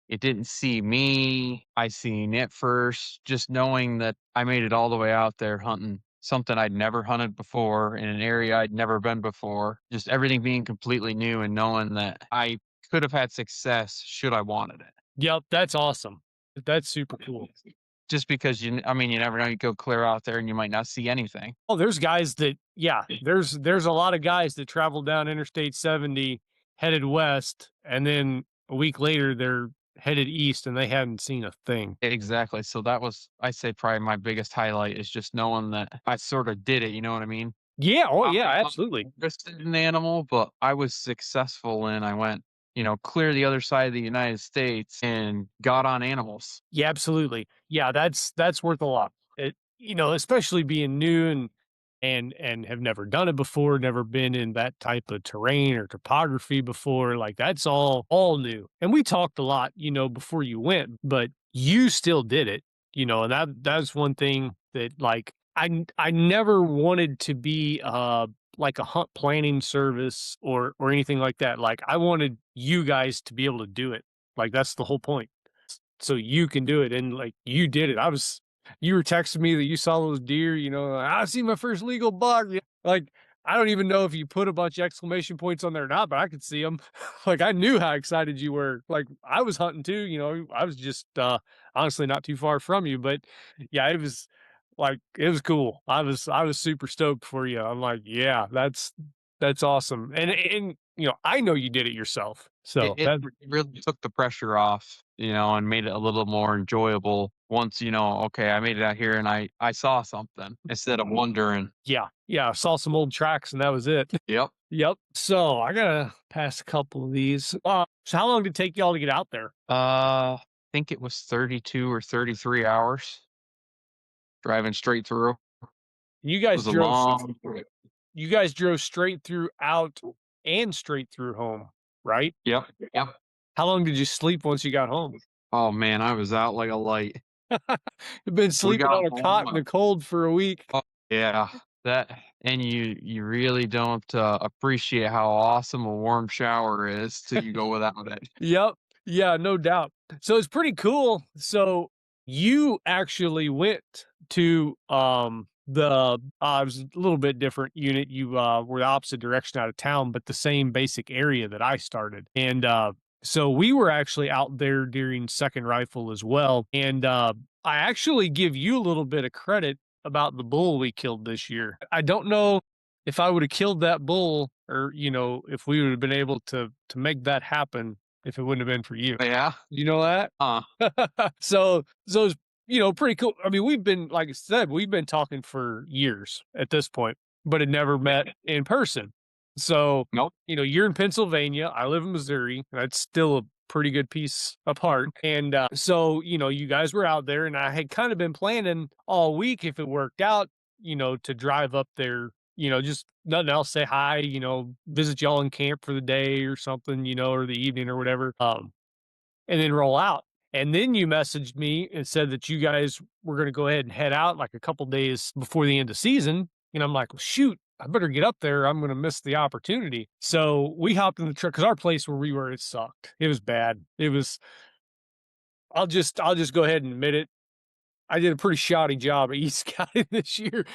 it didn't see me. I seen it first. Just knowing that I made it all the way out there hunting something I'd never hunted before in an area I'd never been before. Just everything being completely new, and knowing that I could have had success should I wanted it. Yep, that's awesome. That's super cool. Just because you never know. You go clear out there and you might not see anything. Oh, there's guys that, there's a lot of guys that travel down Interstate 70 headed west, and then a week later they're headed east and they hadn't seen a thing. Exactly. So that was, I say, probably my biggest highlight, is just knowing that I sort of did it. You know what I mean? Yeah. Oh, yeah, absolutely. Interested in the animal, but I was successful, and I went, clear the other side of the United States and got on animals. Yeah, absolutely. Yeah, that's worth a lot. Especially being new and have never done it before, never been in that type of terrain or topography before. Like that's all new. And we talked a lot, before you went, but you still did it, and that's one thing that like I never wanted to be like a hunt planning service or anything like that. Like I wanted you guys to be able to do it. Like that's the whole point. So you can do it. And like you did it. You were texting me that you saw those deer, I see my first legal buck. Like, I don't even know if you put a bunch of exclamation points on there or not, but I could see them. Like, I knew how excited you were. Like, I was hunting too, I was just, honestly not too far from you, but yeah, it was cool. I was super stoked for you. I'm like, yeah, that's awesome. And, I know you did it yourself. So It really took the pressure off, and made it a little more enjoyable once, okay, I made it out here and I saw something instead of wondering. yeah, I saw some old tracks and that was it. Yep. Yep. So I gotta pass a couple of these. So how long did it take y'all to get out there? I think it was 32 or 33 hours driving straight through. You It guys was a drove. long trip. You guys drove straight through out and straight through home, right? Yep. Yep. How long did you sleep once you got home? Oh man, I was out like a light. You've been We sleeping got on a cot in home. the cold for a week. Oh, yeah, that and you really don't appreciate how awesome a warm shower is till you go without it. Yep. Yeah, no doubt. So it's pretty cool. So you actually went to it was a little bit different unit. You were the opposite direction out of town, but the same basic area that I started. And so we were actually out there during second rifle as well. And I actually give you a little bit of credit about the bull we killed this year. I don't know if I would have killed that bull or, if we would have been able to make that happen if it wouldn't have been for you. Yeah. You know that? So it's, pretty cool. I mean, like I said, we've been talking for years at this point, but had never met in person. So, Nope. You're in Pennsylvania. I live in Missouri. That's still a pretty good piece apart. And so, you guys were out there, and I had kind of been planning all week if it worked out, to drive up there, just nothing else, say hi, visit y'all in camp for the day or something, or the evening or whatever. And then roll out. And then you messaged me and said that you guys were going to go ahead and head out like a couple days before the end of season. And I'm like, well, shoot, I better get up there. I'm going to miss the opportunity. So we hopped in the truck because our place where we were, it sucked. It was bad. I'll just go ahead and admit it. I did a pretty shoddy job at East Scouting this year.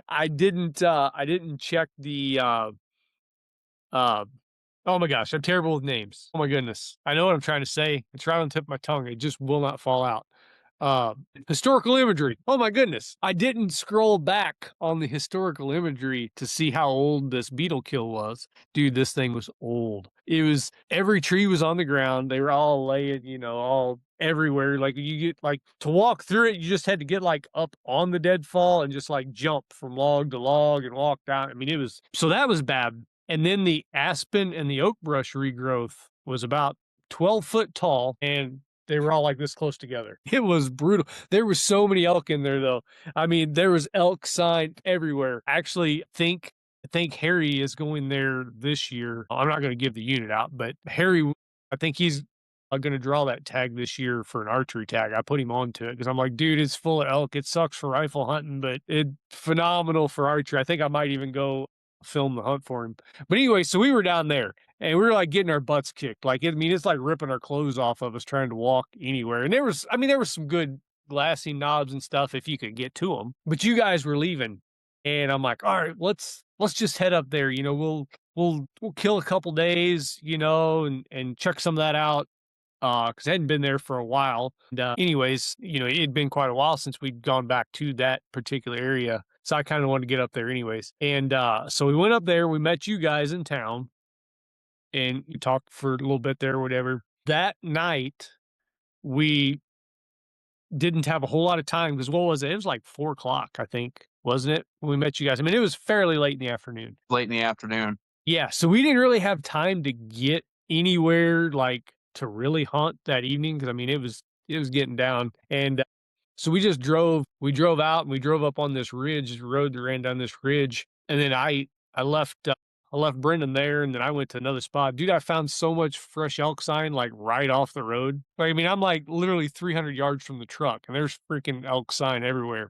I didn't check the, oh my gosh, I'm terrible with names. Oh my goodness. I know what I'm trying to say. It's right on the tip of my tongue. It just will not fall out. Historical imagery. Oh my goodness. I didn't scroll back on the historical imagery to see how old this beetle kill was. Dude, this thing was old. Every tree was on the ground. They were all laying, all everywhere. Like you get like to walk through it, you just had to get like up on the deadfall and just like jump from log to log and walk down. I mean, so that was bad. And then the aspen and the oak brush regrowth was about 12 foot tall, and they were all like this close together. It was brutal. There were so many elk in there, though. I mean, there was elk sign everywhere. Actually, I think Harry is going there this year. I'm not going to give the unit out, but Harry, I think he's going to draw that tag this year for an archery tag. I put him onto it because I'm like, dude, it's full of elk. It sucks for rifle hunting, but it's phenomenal for archery. I think I might even go film the hunt for him. But anyway, so we were down there and we were like getting our butts kicked. Like, it's like ripping our clothes off of us trying to walk anywhere. And there was some good glassy knobs and stuff if you could get to them. But you guys were leaving, and I'm like, all right, let's just head up there. We'll kill a couple days, and check some of that out. Because I hadn't been there for a while. And, anyways, it had been quite a while since we'd gone back to that particular area. So I kind of wanted to get up there anyways. And so we went up there. We met you guys in town. And you talked for a little bit there or whatever. That night, we didn't have a whole lot of time because what was it? It was like 4:00, I think, wasn't it? When we met you guys. I mean, it was fairly late in the afternoon. Late in the afternoon. Yeah. So we didn't really have time to get anywhere like to really hunt that evening because I mean it was getting down, and so we drove out and we drove up on this ridge, this road that ran down this ridge, and then I left Brendan there, and then I went to another spot. Dude, I found so much fresh elk sign like right off the road. Like, I mean, I'm like literally 300 yards from the truck, and there's freaking elk sign everywhere.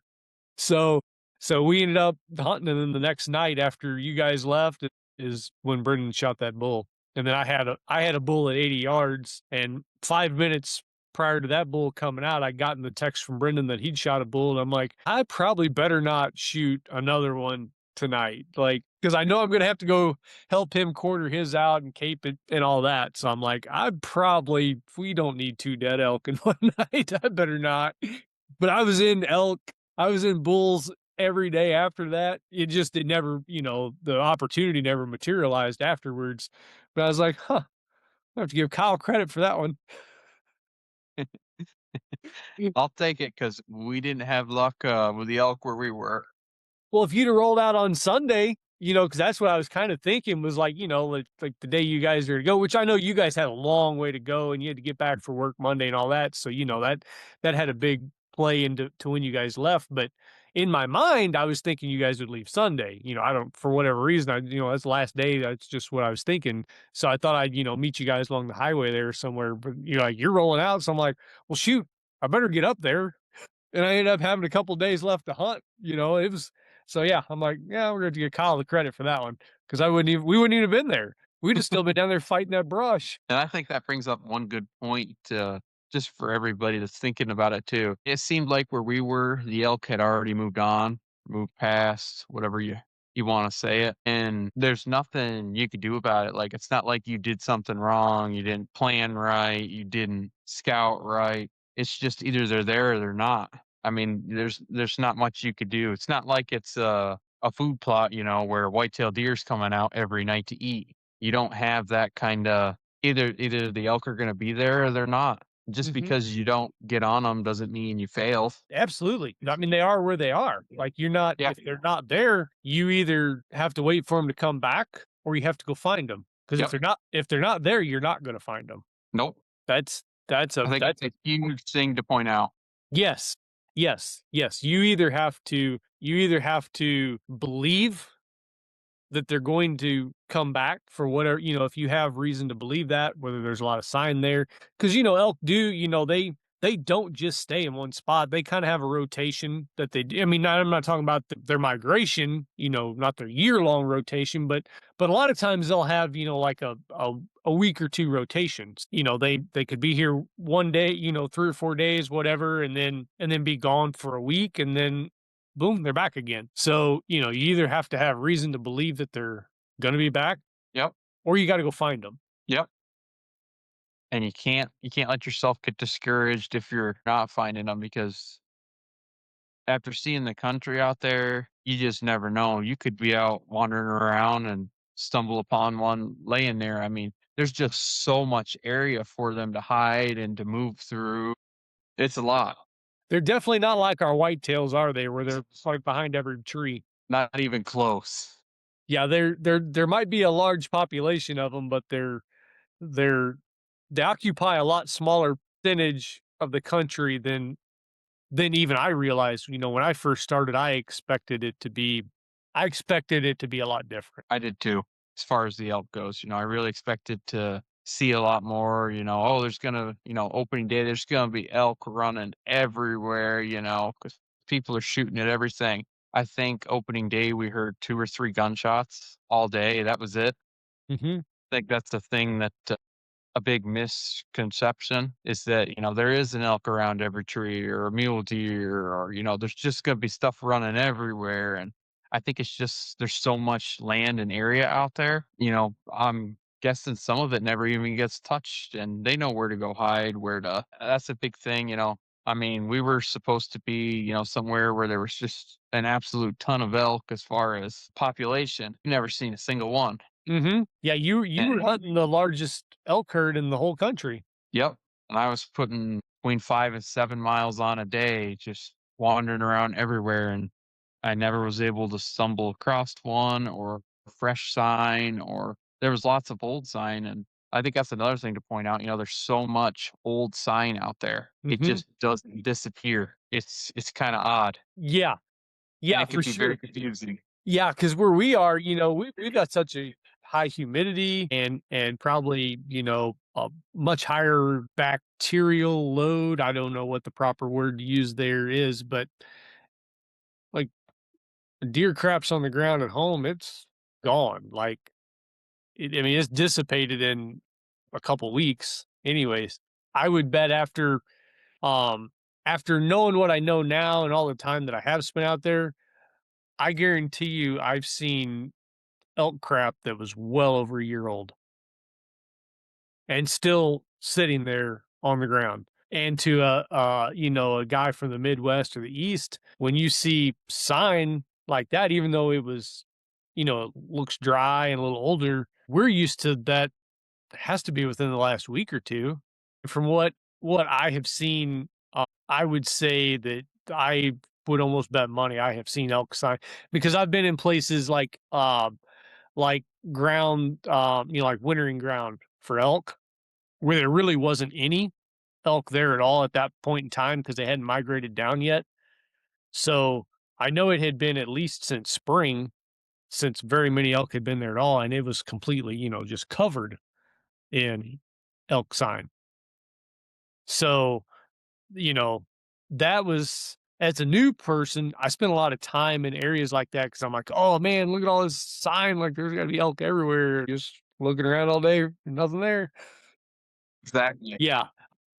So so we ended up hunting, and then the next night after you guys left is when Brendan shot that bull. And then I had a bull at 80 yards, and 5 minutes prior to that bull coming out, I got in the text from Brendan that he'd shot a bull, and I'm like, I probably better not shoot another one tonight, like because I know I'm gonna have to go help him quarter his out and cape it and all that. So I'm like, we don't need two dead elk in one night. I better not. But I was in bulls every day after that. It never, the opportunity never materialized afterwards. But I was like, huh, I have to give Kyle credit for that one. I'll take it because we didn't have luck with the elk where we were. Well, if you'd have rolled out on Sunday, because that's what I was kind of thinking was like, like the day you guys are to go, which I know you guys had a long way to go and you had to get back for work Monday and all that. So, that had a big play into when you guys left. But in my mind, I was thinking you guys would leave Sunday. I don't, for whatever reason, that's the last day. That's just what I was thinking. So I thought I'd, meet you guys along the highway there somewhere. But you're rolling out. So I'm like, well, shoot, I better get up there. And I ended up having a couple days left to hunt. It was so yeah. I'm like, yeah, we're going to give Kyle the credit for that one because we wouldn't even have been there. We'd have still been down there fighting that brush. And I think that brings up one good point, just for everybody that's thinking about it too. It seemed like where we were, the elk had already moved on, moved past, whatever you want to say it, and there's nothing you could do about it. Like it's not like you did something wrong, you didn't plan right, you didn't scout right. It's just either they're there or they're not. I mean, there's not much you could do. It's not like it's a food plot, where whitetail deer's coming out every night to eat. You don't have that kind of either the elk are going to be there or they're not. Just Mhm. because you don't get on them doesn't mean you fail. Absolutely. I mean, they are where they are. Like you're not, Yeah. if they're not there, you either have to wait for them to come back or you have to go find them. Because Yep. if they're not there, you're not going to find them. Nope. That's I think that's a huge thing to point out. yes, yes. You either have to believe that they're going to come back for whatever, if you have reason to believe that, whether there's a lot of sign there. Because, elk do, they don't just stay in one spot. They kind of have a rotation that they do. I mean, I'm not talking about their migration, not their year-long rotation, but a lot of times they'll have, like a week or two rotations. They could be here one day, 3 or 4 days, whatever, and then be gone for a week, and then boom, they're back again. So, you either have to have reason to believe that they're going to be back Yep. or you got to go find them. Yep. And you can't let yourself get discouraged if you're not finding them because after seeing the country out there, you just never know. You could be out wandering around and stumble upon one laying there. I mean, there's just so much area for them to hide and to move through. It's a lot. They're definitely not like our whitetails, are they? Where they're like behind every tree. Not even close. Yeah, there might be a large population of them, but they're they occupy a lot smaller percentage of the country than even I realized. When I first started, I expected it to be a lot different. I did too, as far as the elk goes. I really expected to see a lot more, oh, there's gonna, opening day, there's gonna be elk running everywhere, because people are shooting at everything. I think opening day we heard 2 or 3 gunshots all day. That was it. Mm-hmm. I think that's the thing that a big misconception is that, there is an elk around every tree or a mule deer or, there's just going to be stuff running everywhere. And I think it's just there's so much land and area out there. I'm guessing some of it never even gets touched and they know where to go hide, that's a big thing. I mean, we were supposed to be, somewhere where there was just an absolute ton of elk as far as population. Never seen a single one. Mm-hmm. Yeah, you were hunting the largest elk herd in the whole country. Yep. And I was putting between 5 and 7 miles on a day, just wandering around everywhere. And I never was able to stumble across one or a fresh sign, or there was lots of old sign. And I think that's another thing to point out. There's so much old sign out there. It Mhm. just doesn't disappear. It's kind of odd, Yeah. and Yeah, it for could be very sure. confusing. Yeah, because where we are, we've got such a high humidity and probably, a much higher bacterial load. I don't know what the proper word to use there is, but like deer craps on the ground at home, it's gone. Like I mean, it's dissipated in a couple weeks. Anyways, I would bet um after knowing what I know now and all the time that I have spent out there, I guarantee you I've seen elk crap that was well over a year old and still sitting there on the ground. And to a guy from the Midwest or the East, when you see sign like that, even though it was, it looks dry and a little older, we're used to that. It has to be within the last week or two. From what I have seen, I would say that I would almost bet money I have seen elk sign because I've been in places like ground, like wintering ground for elk, where there really wasn't any elk there at all at that point in time because they hadn't migrated down yet. So I know it had been at least since spring, since very many elk had been there at all, and it was completely, just covered in elk sign. So, you know, that was as a new person, I spent a lot of time in areas like that because I'm like, oh man, look at all this sign. Like there's gotta be elk everywhere. Just looking around all day, nothing there. Exactly. Yeah.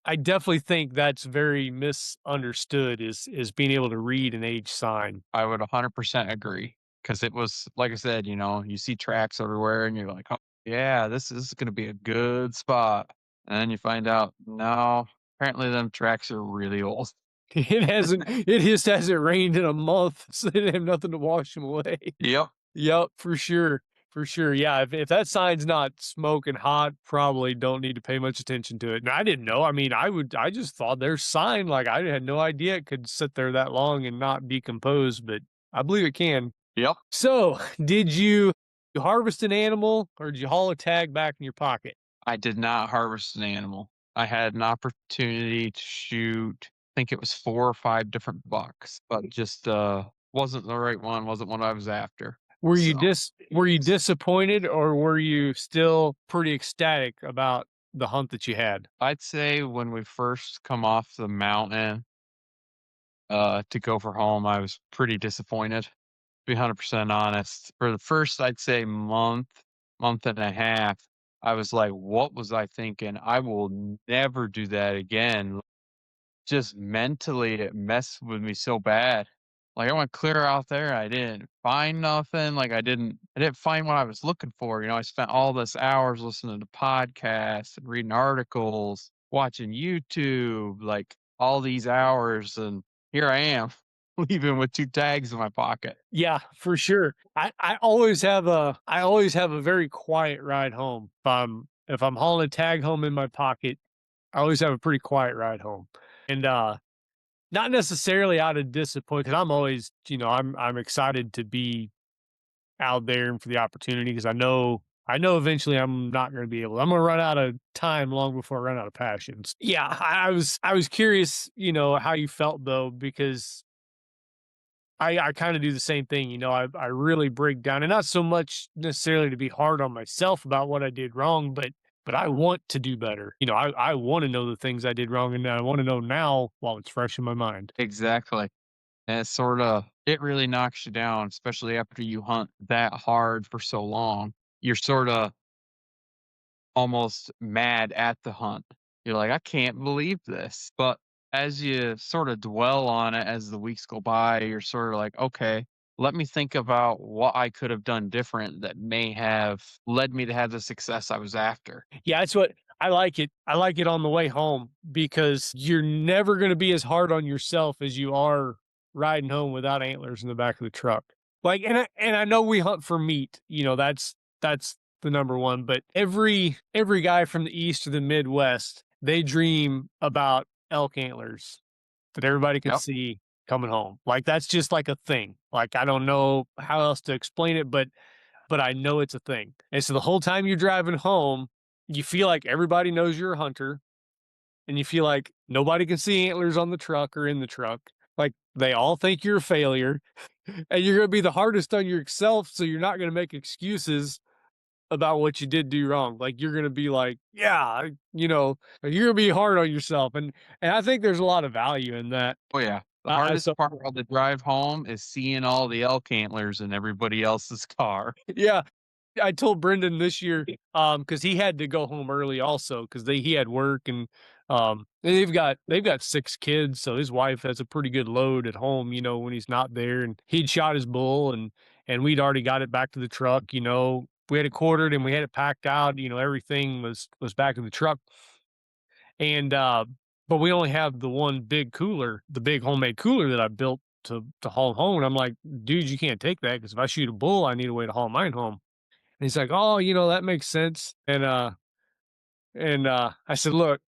I definitely think that's very misunderstood is being able to read an age sign. I would 100% agree because it was like I said, you see tracks everywhere, and you're like, oh, yeah, this is going to be a good spot, and then you find out, no, apparently them tracks are really old. It just hasn't rained in a month, so they didn't have nothing to wash them away. Yep. Yep, for sure. For sure. Yeah, if that sign's not smoking hot, probably don't need to pay much attention to it. And I didn't know. I mean, I just thought their sign, like I had no idea it could sit there that long and not decompose, but I believe it can. Yep. So, did you harvest an animal or did you haul a tag back in your pocket? I did not harvest an animal. I had an opportunity to shoot, I think it was 4 or 5 different bucks, but just wasn't the right one, wasn't what I was after. So, Were you disappointed or were you still pretty ecstatic about the hunt that you had? I'd say when we first come off the mountain to go for home, I was pretty disappointed, to be 100% honest. For the first, I'd say month and a half, I was like, "What was I thinking? I will never do that again." Just mentally, it messed with me so bad. Like, I went clear out there, I didn't find nothing, like, I didn't find what I was looking for, I spent all this hours listening to podcasts and reading articles, watching YouTube, like, all these hours, and here I am, leaving with 2 tags in my pocket. Yeah, for sure. I always have a very quiet ride home. If I'm hauling a tag home in my pocket, I always have a pretty quiet ride home. And not necessarily out of disappointment, 'cause I'm always, I'm excited to be out there and for the opportunity because I know eventually I'm not going to be able. I'm going to run out of time long before I run out of passions. Yeah, I was curious, how you felt though because I kind of do the same thing. I really break down, and not so much necessarily to be hard on myself about what I did wrong, but I want to do better. I want to know the things I did wrong, and I want to know now while it's fresh in my mind. Exactly, and it really knocks you down, especially after you hunt that hard for so long. You're sorta almost mad at the hunt. You're like, "I can't believe this." But as you sorta dwell on it as the weeks go by, you're sorta like, "Okay, let me think about what I could have done different that may have led me to have the success I was after." Yeah, that's what I like it. I like it on the way home because you're never going to be as hard on yourself as you are riding home without antlers in the back of the truck. Like, and I know we hunt for meat. That's the number one. But every guy from the east or the Midwest, they dream about elk antlers that everybody can Yep. see coming home. Like that's just like a thing. Like I don't know how else to explain it, but I know it's a thing. And so the whole time you're driving home you feel like everybody knows you're a hunter, and you feel like nobody can see antlers on the truck or in the truck. Like they all think you're a failure, and you're going to be the hardest on yourself. So you're not going to make excuses about what you did do wrong. Like you're going to be like, yeah, you're going to be hard on yourself. And I think there's a lot of value in that. Oh, yeah. The So hardest part of the drive home is seeing all the elk antlers in everybody else's car. yeah, I told Brendan this year, because he had to go home early also because he had work and they've got 6 kids, so his wife has a pretty good load at home, when he's not there. And he'd shot his bull and we'd already got it back to the truck. We had it quartered and we had it packed out. Everything was back in the truck. And but we only have the one big cooler, the big homemade cooler that I built to haul home. And I'm like, dude, you can't take that because if I shoot a bull, I need a way to haul mine home. And he's like, "Oh, that makes sense." And I said, "Look,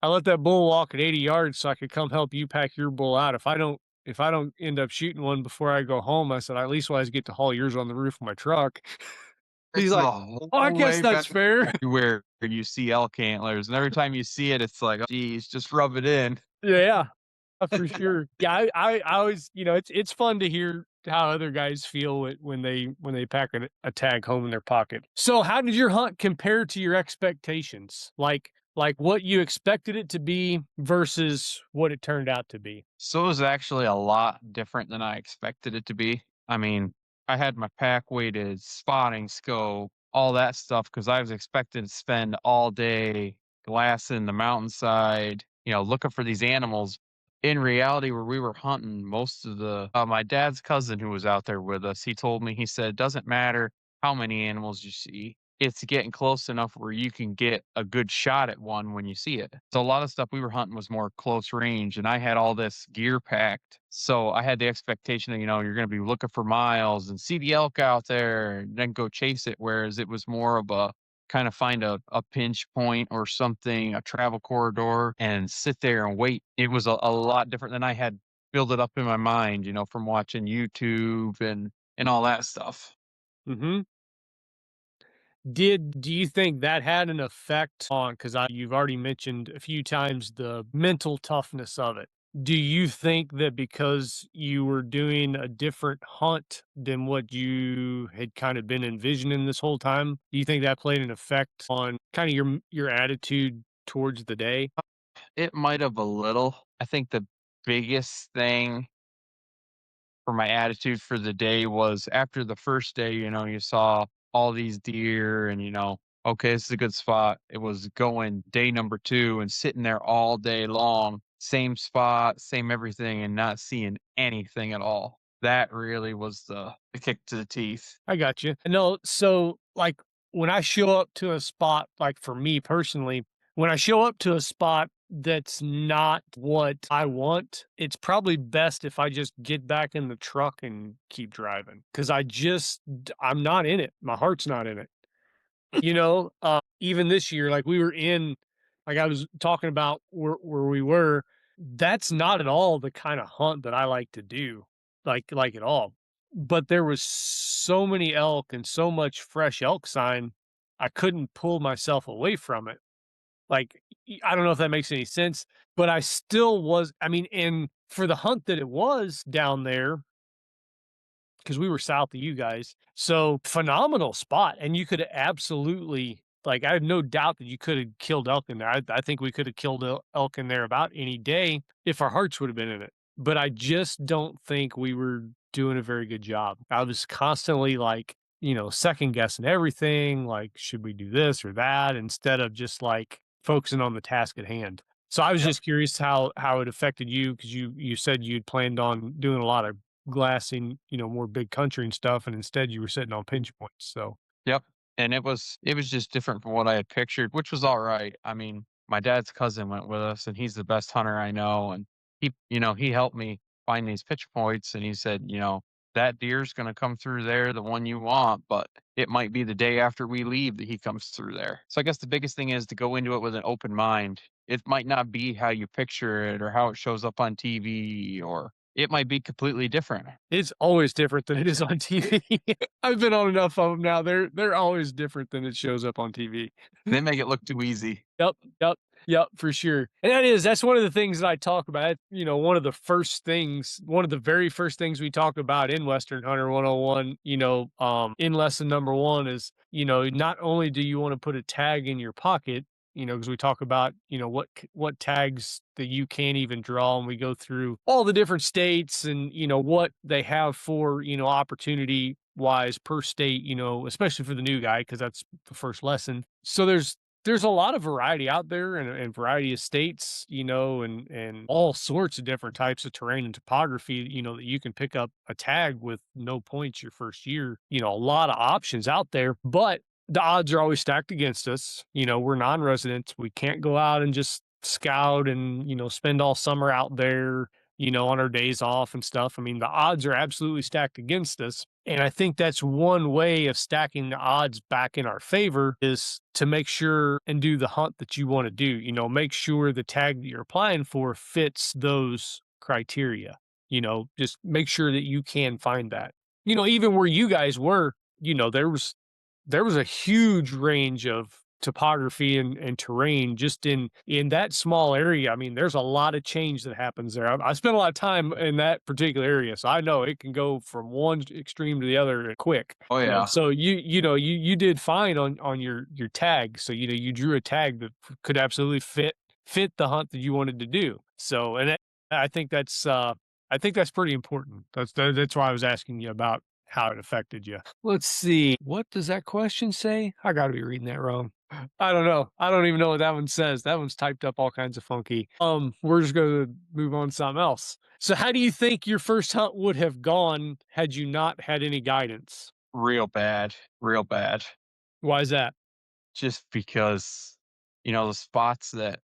I let that bull walk at 80 yards so I could come help you pack your bull out. If I don't end up shooting one before I go home, I said, I at least I get to haul yours on the roof of my truck." He's It's the like, whole "Oh, I guess way that's back fair." where you see elk antlers, and every time you see it, it's like, "Oh, geez, just rub it in." Yeah, for sure. Yeah, I always, it's fun to hear how other guys feel when they pack a tag home in their pocket. So, how did your hunt compare to your expectations? Like what you expected it to be versus what it turned out to be. So it was actually a lot different than I expected it to be. I mean, I had my pack weighted, spotting scope, all that stuff because I was expecting to spend all day glassing the mountainside, looking for these animals. In reality, where we were hunting, most of my dad's cousin who was out there with us, he told me, he said, it doesn't matter how many animals you see. It's getting close enough where you can get a good shot at one when you see it. So a lot of stuff we were hunting was more close range, and I had all this gear packed. So I had the expectation that, you're going to be looking for miles and see the elk out there and then go chase it. Whereas it was more of a kind of find a pinch point or something, a travel corridor, and sit there and wait. It was a lot different than I had built it up in my mind, from watching YouTube and all that stuff. Mm-hmm. Do you think that had an effect on, because you've already mentioned a few times the mental toughness of it. Do you think that because you were doing a different hunt than what you had kind of been envisioning this whole time, do you think that played an effect on kind of your attitude towards the day? It might have a little. I think the biggest thing for my attitude for the day was after the first day, you saw all these deer and, okay, this is a good spot. It was going day number 2 and sitting there all day long, same spot, same everything, and not seeing anything at all. That really was the kick to the teeth. I got you. No, so like when I show up to a spot, like for me personally, when I show up to a spot that's not what I want, it's probably best if I just get back in the truck and keep driving because I'm not in it. My heart's not in it. Even this year, like we were in, like I was talking about where we were, that's not at all the kind of hunt that I like to do, like at all. But there was so many elk and so much fresh elk sign, I couldn't pull myself away from it. Like, I don't know if that makes any sense, but I still was, I mean, and for the hunt that it was down there, because we were south of you guys. So phenomenal spot. And you could absolutely, like, I have no doubt that you could have killed elk in there. I think we could have killed elk in there about any day if our hearts would have been in it. But I just don't think we were doing a very good job. I was constantly like, second guessing everything. Like, should we do this or that instead of just like focusing on the task at hand? So I was Yep. just curious how it affected you because you said you'd planned on doing a lot of glassing, more big country and stuff, and instead you were sitting on pinch points. So Yep, and it was just different from what I had pictured, which was alright. I mean, my dad's cousin went with us, and he's the best hunter I know, and he helped me find these pitch points, and he said, "That deer's gonna come through there, the one you want, but it might be the day after we leave that he comes through there." So I guess the biggest thing is to go into it with an open mind. It might not be how you picture it or how it shows up on TV or it might be completely different. It's always different than it is on TV. I've been on enough of them now. They're always different than it shows up on TV. They make it look too easy. Yep, yep, yep, for sure. And that's one of the things that I talk about. One of the very first things we talk about in Western Hunter 101, in lesson number 1 is, not only do you want to put a tag in your pocket, because we talk about, what tags that you can't even draw, and we go through all the different states and, what they have for, opportunity wise per state, especially for the new guy, because that's the first lesson. So there's a lot of variety out there and variety of states, and all sorts of different types of terrain and topography, that you can pick up a tag with no points your first year. A lot of options out there, but the odds are always stacked against us. We're non-residents. We can't go out and just scout and, spend all summer out there, on our days off and stuff. I mean, the odds are absolutely stacked against us. And I think that's one way of stacking the odds back in our favor is to make sure and do the hunt that you want to do. Make sure the tag that you're applying for fits those criteria. Just make sure that you can find that. Even where you guys were, there was a huge range of topography and terrain just in that small area. I mean, there's a lot of change that happens there. I spent a lot of time in that particular area, so I know it can go from one extreme to the other quick. Oh yeah. So you did fine on your tag. So you drew a tag that could absolutely fit the hunt that you wanted to do. So I think that's pretty important. That's why I was asking you about how it affected you. Let's see. What does that question say? I got to be reading that wrong. I don't know. I don't even know what that one says. That one's typed up all kinds of funky. We're just going to move on to something else. So how do you think your first hunt would have gone had you not had any guidance? Real bad. Real bad. Why is that? Just because, the spots that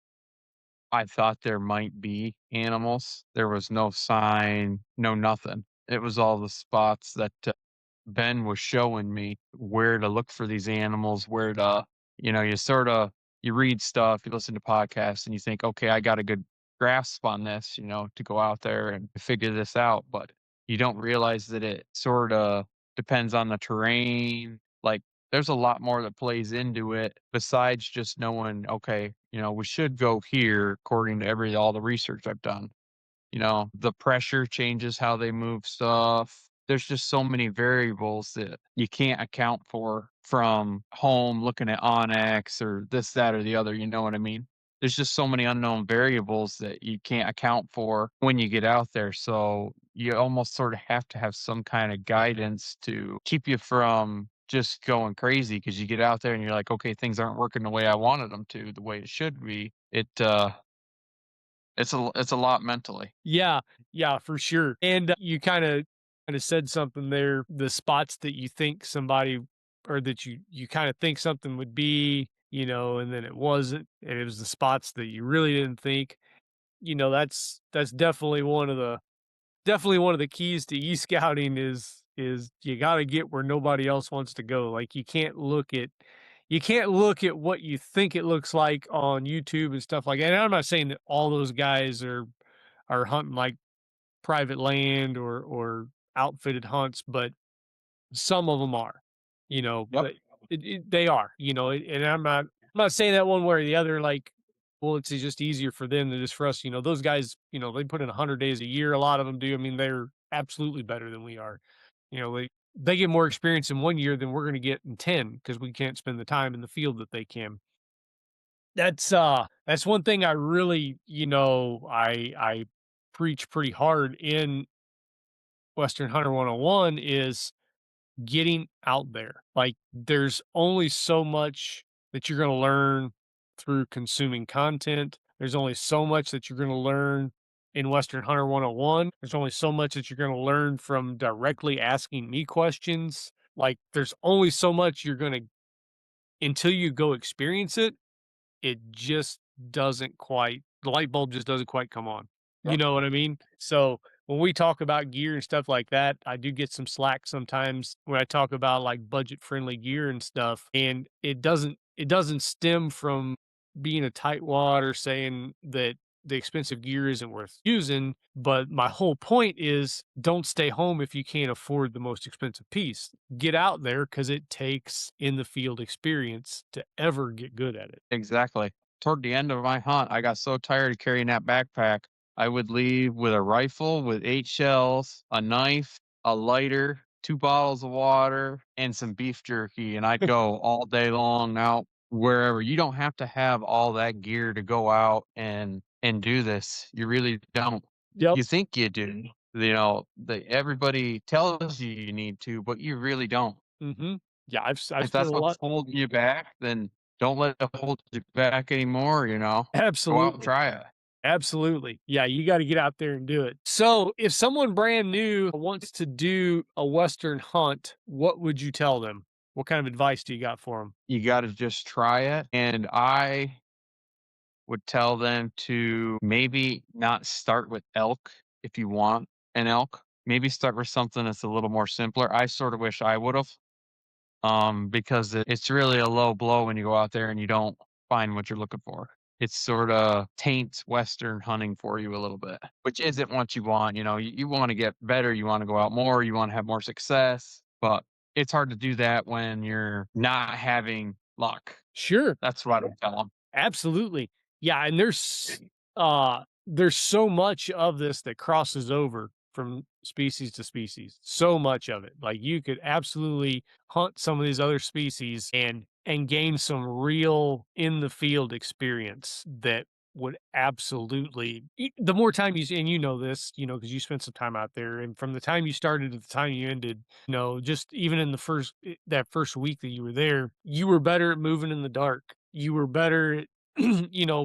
I thought there might be animals, there was no sign, no nothing. It was all the spots that Ben was showing me where to look for these animals, where to, you read stuff, you listen to podcasts, and you think, okay, I got a good grasp on this, to go out there and figure this out. But you don't realize that it sort of depends on the terrain. Like, there's a lot more that plays into it besides just knowing, okay, we should go here according to all the research I've done. The pressure changes how they move stuff. There's just so many variables that you can't account for from home looking at Onyx or this, that, or the other. You know what I mean? There's just so many unknown variables that you can't account for when you get out there. So you almost sort of have to have some kind of guidance to keep you from just going crazy, because you get out there and you're like, okay, things aren't working the way I wanted them to, the way it should be. It's a lot mentally. Yeah, for sure. And you kind of said something there, the spots that you think somebody or that you kind of think something would be, and then it wasn't, and it was the spots that you really didn't think. That's definitely one of the keys to e-scouting is you got to get where nobody else wants to go. Like you can't look at what you think it looks like on YouTube and stuff like that. And I'm not saying that all those guys are hunting like private land or outfitted hunts, but some of them are, Yep. but they are, and I'm not saying that one way or the other, like, well, it's just easier for them than it is for us. Those guys, they put in 100 days a year. A lot of them do. I mein, they're absolutely better than we are. They get more experience in 1 year than we're going to get in 10 because we can't spend the time in the field that they can. That's one thing I really, I preach pretty hard in Western Hunter 101 is getting out there. Like there's only so much that you're going to learn through consuming content. There's only so much that you're going to learn in Western Hunter 101. There's only so much that you're going to learn from directly asking me questions. Like there's only so much you're going to, until you go experience it, it just doesn't quite, the light bulb just doesn't quite come on. You Yep. know what I mean? So when we talk about gear and stuff like that, I do get some slack sometimes when I talk about like budget friendly gear and stuff. And it doesn't stem from being a tightwad or saying that, the expensive gear isn't worth using. But my whole point is don't stay home if you can't afford the most expensive piece. Get out there because it takes in the field experience to ever get good at it. Exactly. Toward the end of my hunt, I got so tired of carrying that backpack. I would leave with a rifle with 8 shells, a knife, a lighter, 2 bottles of water, and some beef jerky, and I'd go all day long out wherever. You don't have to have all that gear to go out and do this. You really don't. Yep. You think you do. Everybody tells you you need to, but you really don't. Mm-hmm. Yeah, I've If spent that's a what's lot. holding you back, then don't let it hold you back anymore, Go out and Absolutely. try it. Absolutely. Yeah, you got to get out there and do it. So, if someone brand new wants to do a Western hunt, what would you tell them? What kind of advice do you got for them? You gotta just try it, and I would tell them to maybe not start with elk if you want an elk. Maybe start with something that's a little more simpler. I sort of wish I would've, because it's really a low blow when you go out there and you don't find what you're looking for. It sorta taints Western hunting for you a little bit, which isn't what you want. You wanna get better, you wanna go out more, you wanna have more success, but it's hard to do that when you're not having luck. Sure. That's what I would tell them. Absolutely. Yeah, and there's so much of this that crosses over from species to species. So much of it. Like you could absolutely hunt some of these other species and gain some real in the field experience that would absolutely the more time and you know this, because you spent some time out there and from the time you started to the time you ended, just even in the that first week that you were there, you were better at moving in the dark. You were better at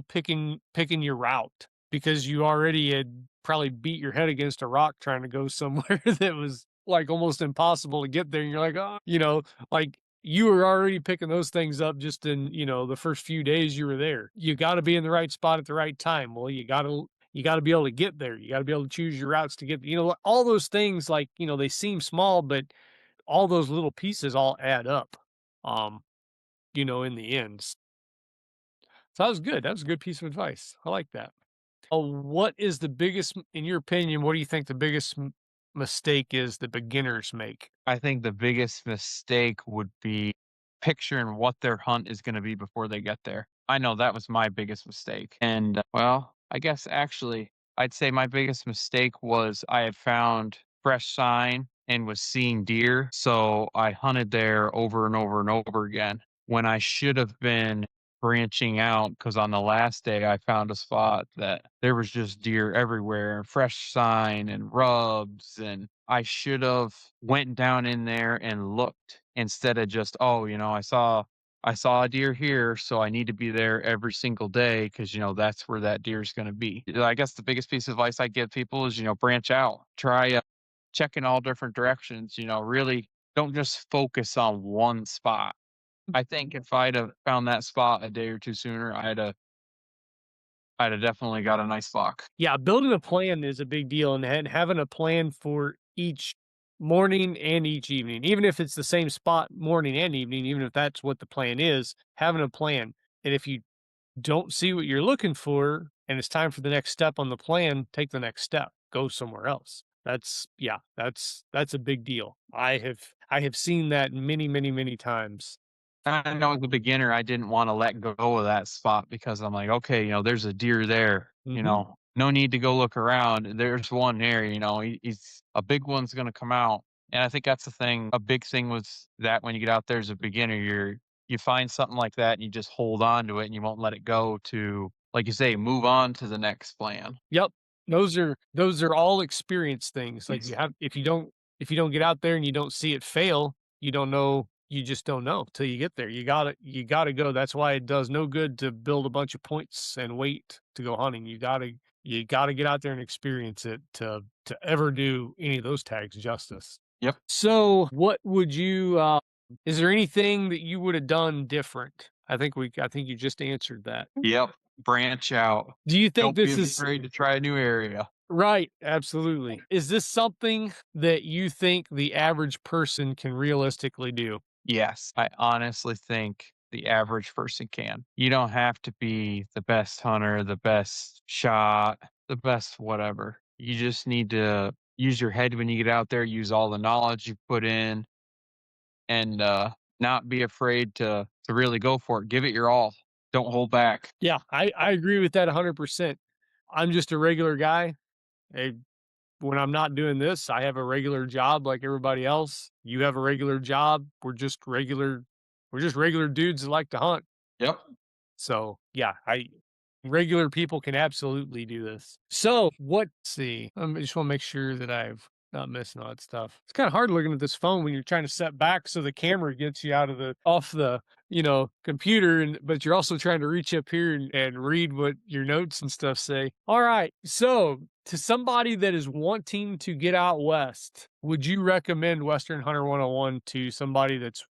picking your route because you already had probably beat your head against a rock trying to go somewhere that was like almost impossible to get there. And you're like, oh, like you were already picking those things up just in, the first few days you were there. You got to be in the right spot at the right time. Well, you got to be able to get there. You got to be able to choose your routes to get, all those things like, they seem small, but all those little pieces all add up. Um, in the end. So that was good. That was a good piece of advice. I like that. What is the biggest, in your opinion, what do you think the biggest mistake is that beginners make? I think the biggest mistake would be picturing what their hunt is gonna be before they get there. I know that was my biggest mistake, and, well, I guess actually, I'd say my biggest mistake was I had found fresh sign and was seeing deer, so I hunted there over and over and over again when I should have been branching out. Because on the last day, I found a spot that there was just deer everywhere, fresh sign and rubs, and I should have went down in there and looked instead of just, "Oh, I saw a deer here, so I need to be there every single day because that's where that deer is gonna be." I guess the biggest piece of advice I give people is, branch out. Try, check in all different directions, really don't just focus on one spot. I think if I'd have found that spot a day or 2 sooner, I'd have definitely got a nice buck. Yeah, building a plan is a big deal and having a plan for each morning and each evening, even if it's the same spot morning and evening, even if that's what the plan is, having a plan. And if you don't see what you're looking for and it's time for the next step on the plan, take the next step, go somewhere else. That's a big deal. I have seen that many, many, many times. I know as a beginner, I didn't wanna let go of that spot because I'm like, "Okay, there's a deer there, Hmm. no need to go look around. There's one there, he's a big one's gonna come out." And I think that's the thing. A big thing was that when you get out there as a beginner, you find something like that and you just hold on to it and you won't let it go to, like you say, move on to the next plan. Yep. Those are all experience things. Like you have if you don't get out there and you don't see it fail, you don't know, you just don't know till you get there. You gotta go. That's why it does no good to build a bunch of points and wait to go hunting. You gotta get out there and experience it to ever do any of those tags justice. Yep. So what would you is there anything that you would have done different? I think you just answered that. Yep. Branch out. Do you think Don't be this is afraid to try a new area. right? Absolutely. Is this something that you think the average person can realistically do? Yes, I honestly think the average person can. You don't have to be the best hunter, the best shot, the best whatever. You just need to use your head when you get out there, use all the knowledge you put in, and not be afraid to really go for it. Give it your all. Don't hold back. Yeah, I agree with that 100%. I'm just a regular guy. Hey, when I'm not doing this, I have a regular job like everybody else. You have a regular job. We're just regular dudes that like to hunt. Yep. So yeah, I regular people can absolutely do this. So let's see. I just want to make sure that I've not missing all that stuff. It's kind of hard looking at this phone when you're trying to set back so the camera gets you out of the off the computer, and but you're also trying to reach up here and read what your notes and stuff say. All right. So to somebody that is wanting to get out west, would you recommend Western Hunter 101 to somebody that's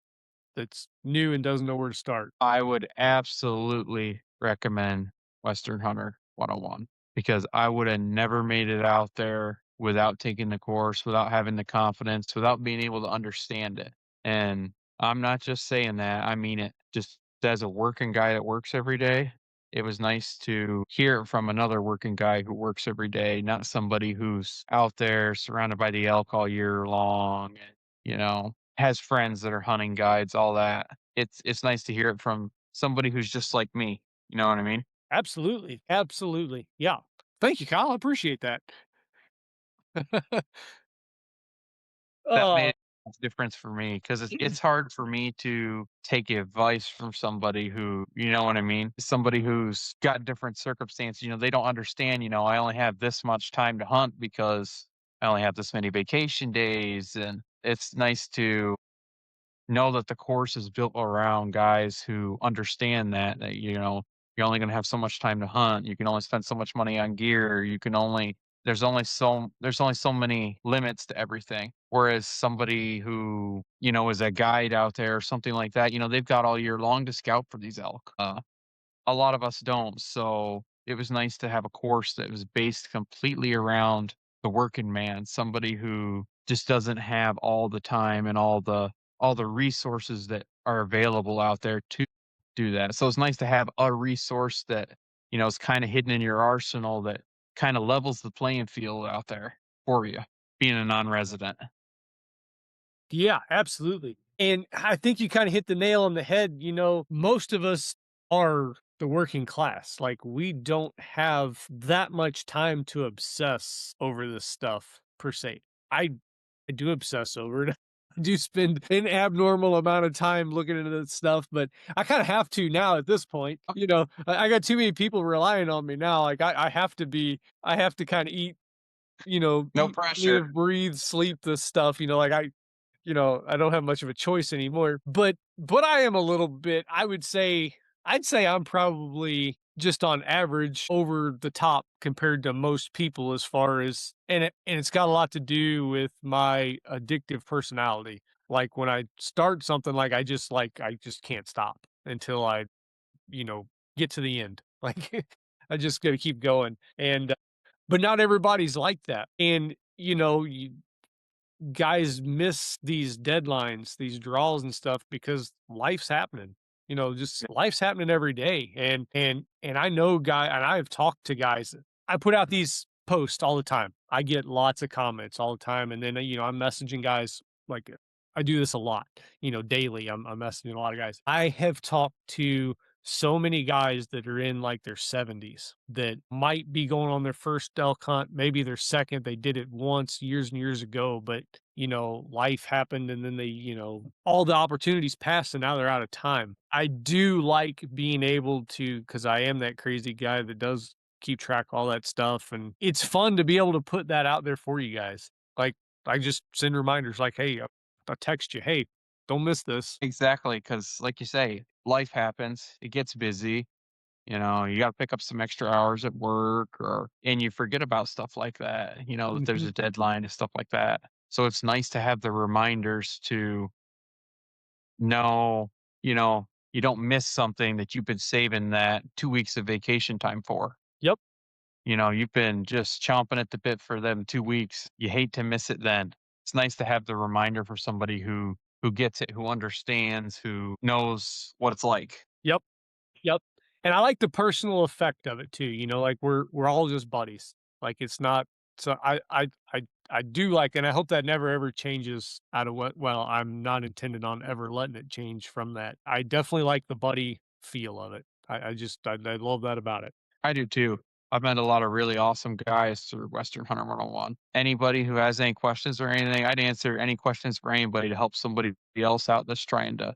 new and doesn't know where to start? I would absolutely recommend Western Hunter 101 because I would have never made it out there without taking the course, without having the confidence, without being able to understand it. And I'm not just saying that, I mean it. Just as a working guy that works every day, it was nice to hear it from another working guy who works every day, not somebody who's out there surrounded by the elk all year long and, has friends that are hunting guides, all that. It's nice to hear it from somebody who's just like me, you know what I mean? Absolutely. Absolutely. Yeah. Thank you, Kyle. I appreciate that. That Uh, made a difference for me because it's hard for me to take advice from somebody who, you know what I mean? Somebody who's got different circumstances, they don't understand, I only have this much time to hunt because I only have this many vacation days, and it's nice to know that the course is built around guys who understand that you're only going to have so much time to hunt. You can only spend so much money on gear. You can only there's only so many limits to everything. Whereas somebody who, is a guide out there or something like that, they've got all year long to scout for these elk. A lot of us don't. So it was nice to have a course that was based completely around the working man, somebody who just doesn't have all the time and all the resources that are available out there to do that. So it's nice to have a resource that, is kind of hidden in your arsenal that kind of levels the playing field out there for you, being a non-resident. yeah, absolutely. And I think you kind of hit the nail on the head. Most of us are the working class. Like, we don't have that much time to obsess over this stuff per se. I I do obsess over it. I do spend an abnormal amount of time looking into this stuff, but I kind of have to now at this point. I got too many people relying on me now. Like, I have to kind of No eat, pressure. live, breathe, sleep this stuff. Like I don't have much of a choice anymore. But I am a little bit, I'd say I'm probably just on average over the top compared to most people as far as and it's got a lot to do with my addictive personality. Like, when I start something, I just can't stop until I, you know, get to the end. Like, I just got to keep going. And but not everybody's like that. And guys miss these deadlines, these draws and stuff because life's happening. Just life's happening every day. And I know and I've talked to guys. I put out these posts all the time. I get lots of comments all the time. And then, I'm messaging guys like I do this a lot, daily. I'm messaging a lot of guys. I have talked to so many guys that are in like their 70s that might be going on their first elk hunt, maybe their second. They did it once years and years ago, but life happened, and then they, all the opportunities passed, and now they're out of time. I do like being able to, because I am that crazy guy that does keep track of all that stuff, and it's fun to be able to put that out there for you guys. Like, I just send reminders like, hey, I'll text you, hey, don't miss this. Exactly, because like you say, life happens. It gets busy. You got to pick up some extra hours at work, and you forget about stuff like that. That there's Mhm. a deadline and stuff like that. So it's nice to have the reminders to know, you don't miss something that you've been saving that 2 weeks of vacation time for. Yep. You've been just chomping at the bit for them 2 weeks. You hate to miss it then. It's nice to have the reminder for somebody who who gets it, who understands, who knows what it's like. Yep. Yep. And I like the personal effect of it too, like we're all just buddies. Like it's not so I do like, and I hope that never ever changes out of what, well, I'm not intended on ever letting it change from that. I definitely like the buddy feel of it. I love that about it. I do too. I've met a lot of really awesome guys through Western Hunter 101. Anybody who has any questions or anything, I'd answer any questions for anybody to help somebody else out that's trying to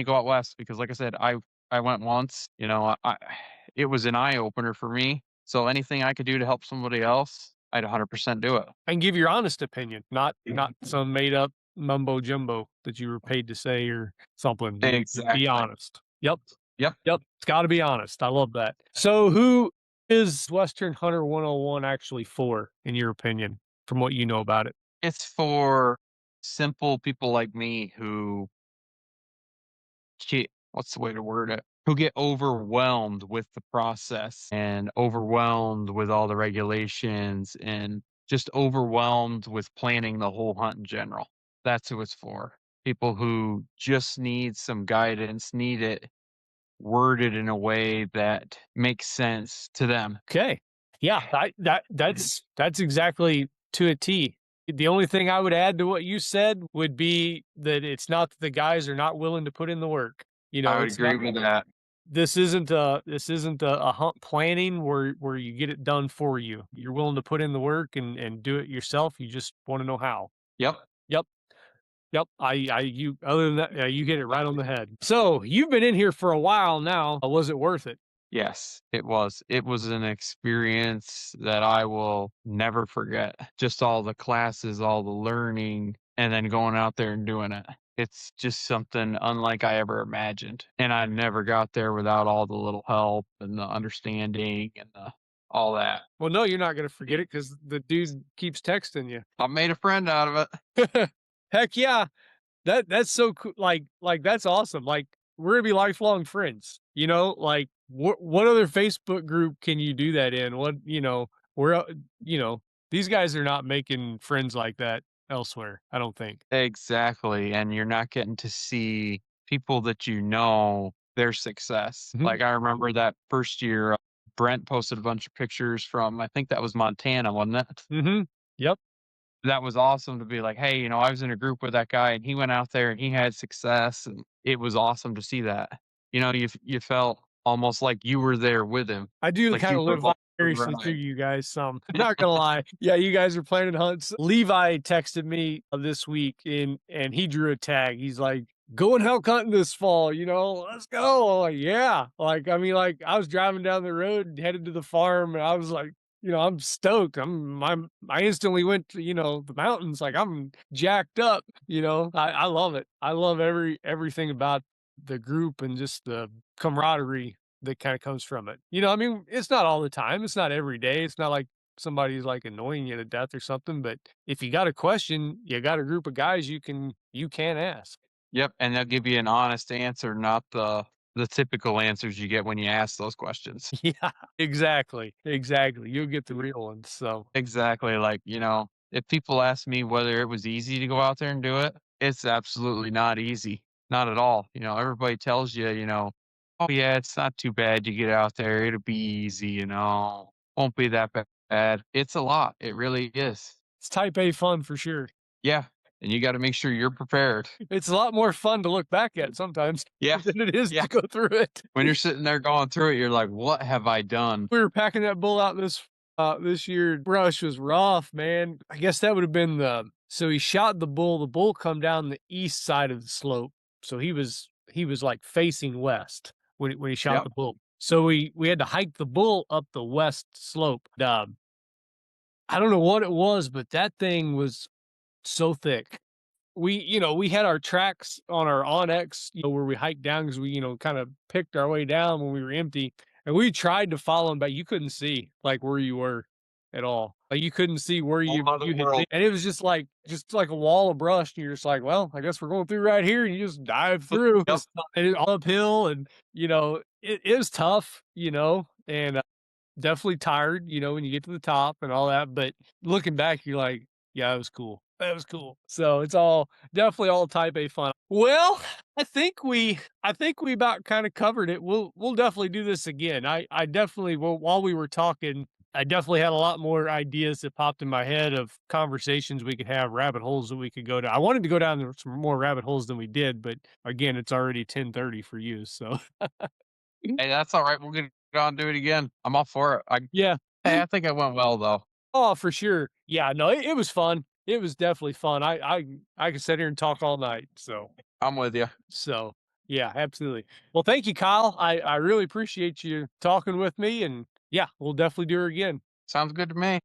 go out west. Because like I said, I went once. It was an eye opener for me. So anything I could do to help somebody else, I'd 100% do it. And give your honest opinion, not some made up mumbo jumbo that you were paid to say or something. Just be Exactly. honest. Yep. Yep. Yep. It's got to be honest. I love that. So, who is Western Hunter 101 actually for, in your opinion, from what you know about it? It's for simple people like me who what's the way to word it? Who get overwhelmed with the process and overwhelmed with all the regulations and just overwhelmed with planning the whole hunt in general. That's who it's for. People who just need some guidance, need it worded in a way that makes sense to them. Okay. Yeah, that's exactly to a T. The only thing I would add to what you said would be that it's not that the guys are not willing to put in the work. I would It's agree not, with that. this isn't a hunt planning where you get it done for you. You're willing to put in the work and do it yourself. You just want to know how. Yep. Yep. Yep. You, other than that, yeah, you hit it right on the head. So you've been in here for a while now. Was it worth it? Yes, it was. It was an experience that I will never forget. Just all the classes, all the learning, and then going out there and doing it. It's just something unlike I ever imagined. And I never got there without all the little help and the understanding and all that. Well, no, you're not going to forget it because the dude keeps texting you. I made a friend out of it. Heck yeah. That's so cool. Like that's awesome. Like we're gonna be lifelong friends. Like what other Facebook group can you do that in? We're these guys are not making friends like that elsewhere, I don't think. Exactly. And you're not getting to see people that their success. Mhm. Like I remember that first year, Brent posted a bunch of pictures from, I think that was Montana, wasn't it? Mhm. Yep. That was awesome to be like, hey, I was in a group with that guy and he went out there and he had success. And it was awesome to see that. You felt almost like you were there with him. I do Like kind you of were live along for the vicariously through ride. you guys some. Not gonna lie. Yeah, you guys are planning hunts. Levi texted me this week and he drew a tag. He's like, going elk hunting this fall, let's go. I'm like, yeah. Like, I mean, like I was driving down the road and headed to the farm and I was like, I'm stoked. I instantly went to, the mountains. Like I'm jacked up, I love it. I love everything about the group and just the camaraderie that kind of comes from it. I mean, it's not all the time. It's not every day. It's not like somebody's like annoying you to death or something. But if you got a question, you got a group of guys you can ask. Yep. And they'll give you an honest answer, not the typical answers you get when you ask those questions. Yeah, exactly. Exactly. You'll get the real ones. So Exactly. Like, if people ask me whether it was easy to go out there and do it, it's absolutely not easy. Not at all. Everybody tells you, oh, yeah, it's not too bad. You get out there, it'll be easy, won't be that bad. It's a lot. It really is. it's type A fun for sure. Yeah. And you got to make sure you're prepared. It's a lot more fun to look back at sometimes Yeah. than it is Yeah. to go through it. When you're sitting there going through it, you're like, what have I done? We were packing that bull out this year. Brush was rough, man. I guess that would have been so he shot the bull. The bull come down the east side of the slope. So he was like facing west when he shot Yep. the bull. So we had to hike the bull up the west slope. I don't know what it was, but that thing was so thick. We had our tracks on our Onyx, where we hiked down because we, kind of picked our way down when we were empty. And we tried to follow him, but you couldn't see like where you were at all. Like you couldn't see where you Other had world. been. And it was just like a wall of brush. And you're just like, well, I guess we're going through right here. And you just dive through. Yep. And it's all uphill. And, it was tough, and definitely tired, when you get to the top and all that. But looking back, you're like, yeah, it was cool. That was cool. So it's all definitely all type A fun. Well, I think we about kind of covered it. We'll definitely do this again. I definitely will. While we were talking, I definitely had a lot more ideas that popped in my head of conversations we could have, rabbit holes that we could go down. I wanted to go down some more rabbit holes than we did, but again, it's already 10:30 for you. So Hey, that's all right. We'll get on do it again. I'm all for it. yeah. Hey, I think it went well though. Oh, for sure. Yeah, no, it was fun. It was definitely fun. I could sit here and talk all night. I'm with you. So yeah, absolutely. Well, thank you, Kyle. I really appreciate you talking with me, and yeah, we'll definitely do it again. Sounds good to me.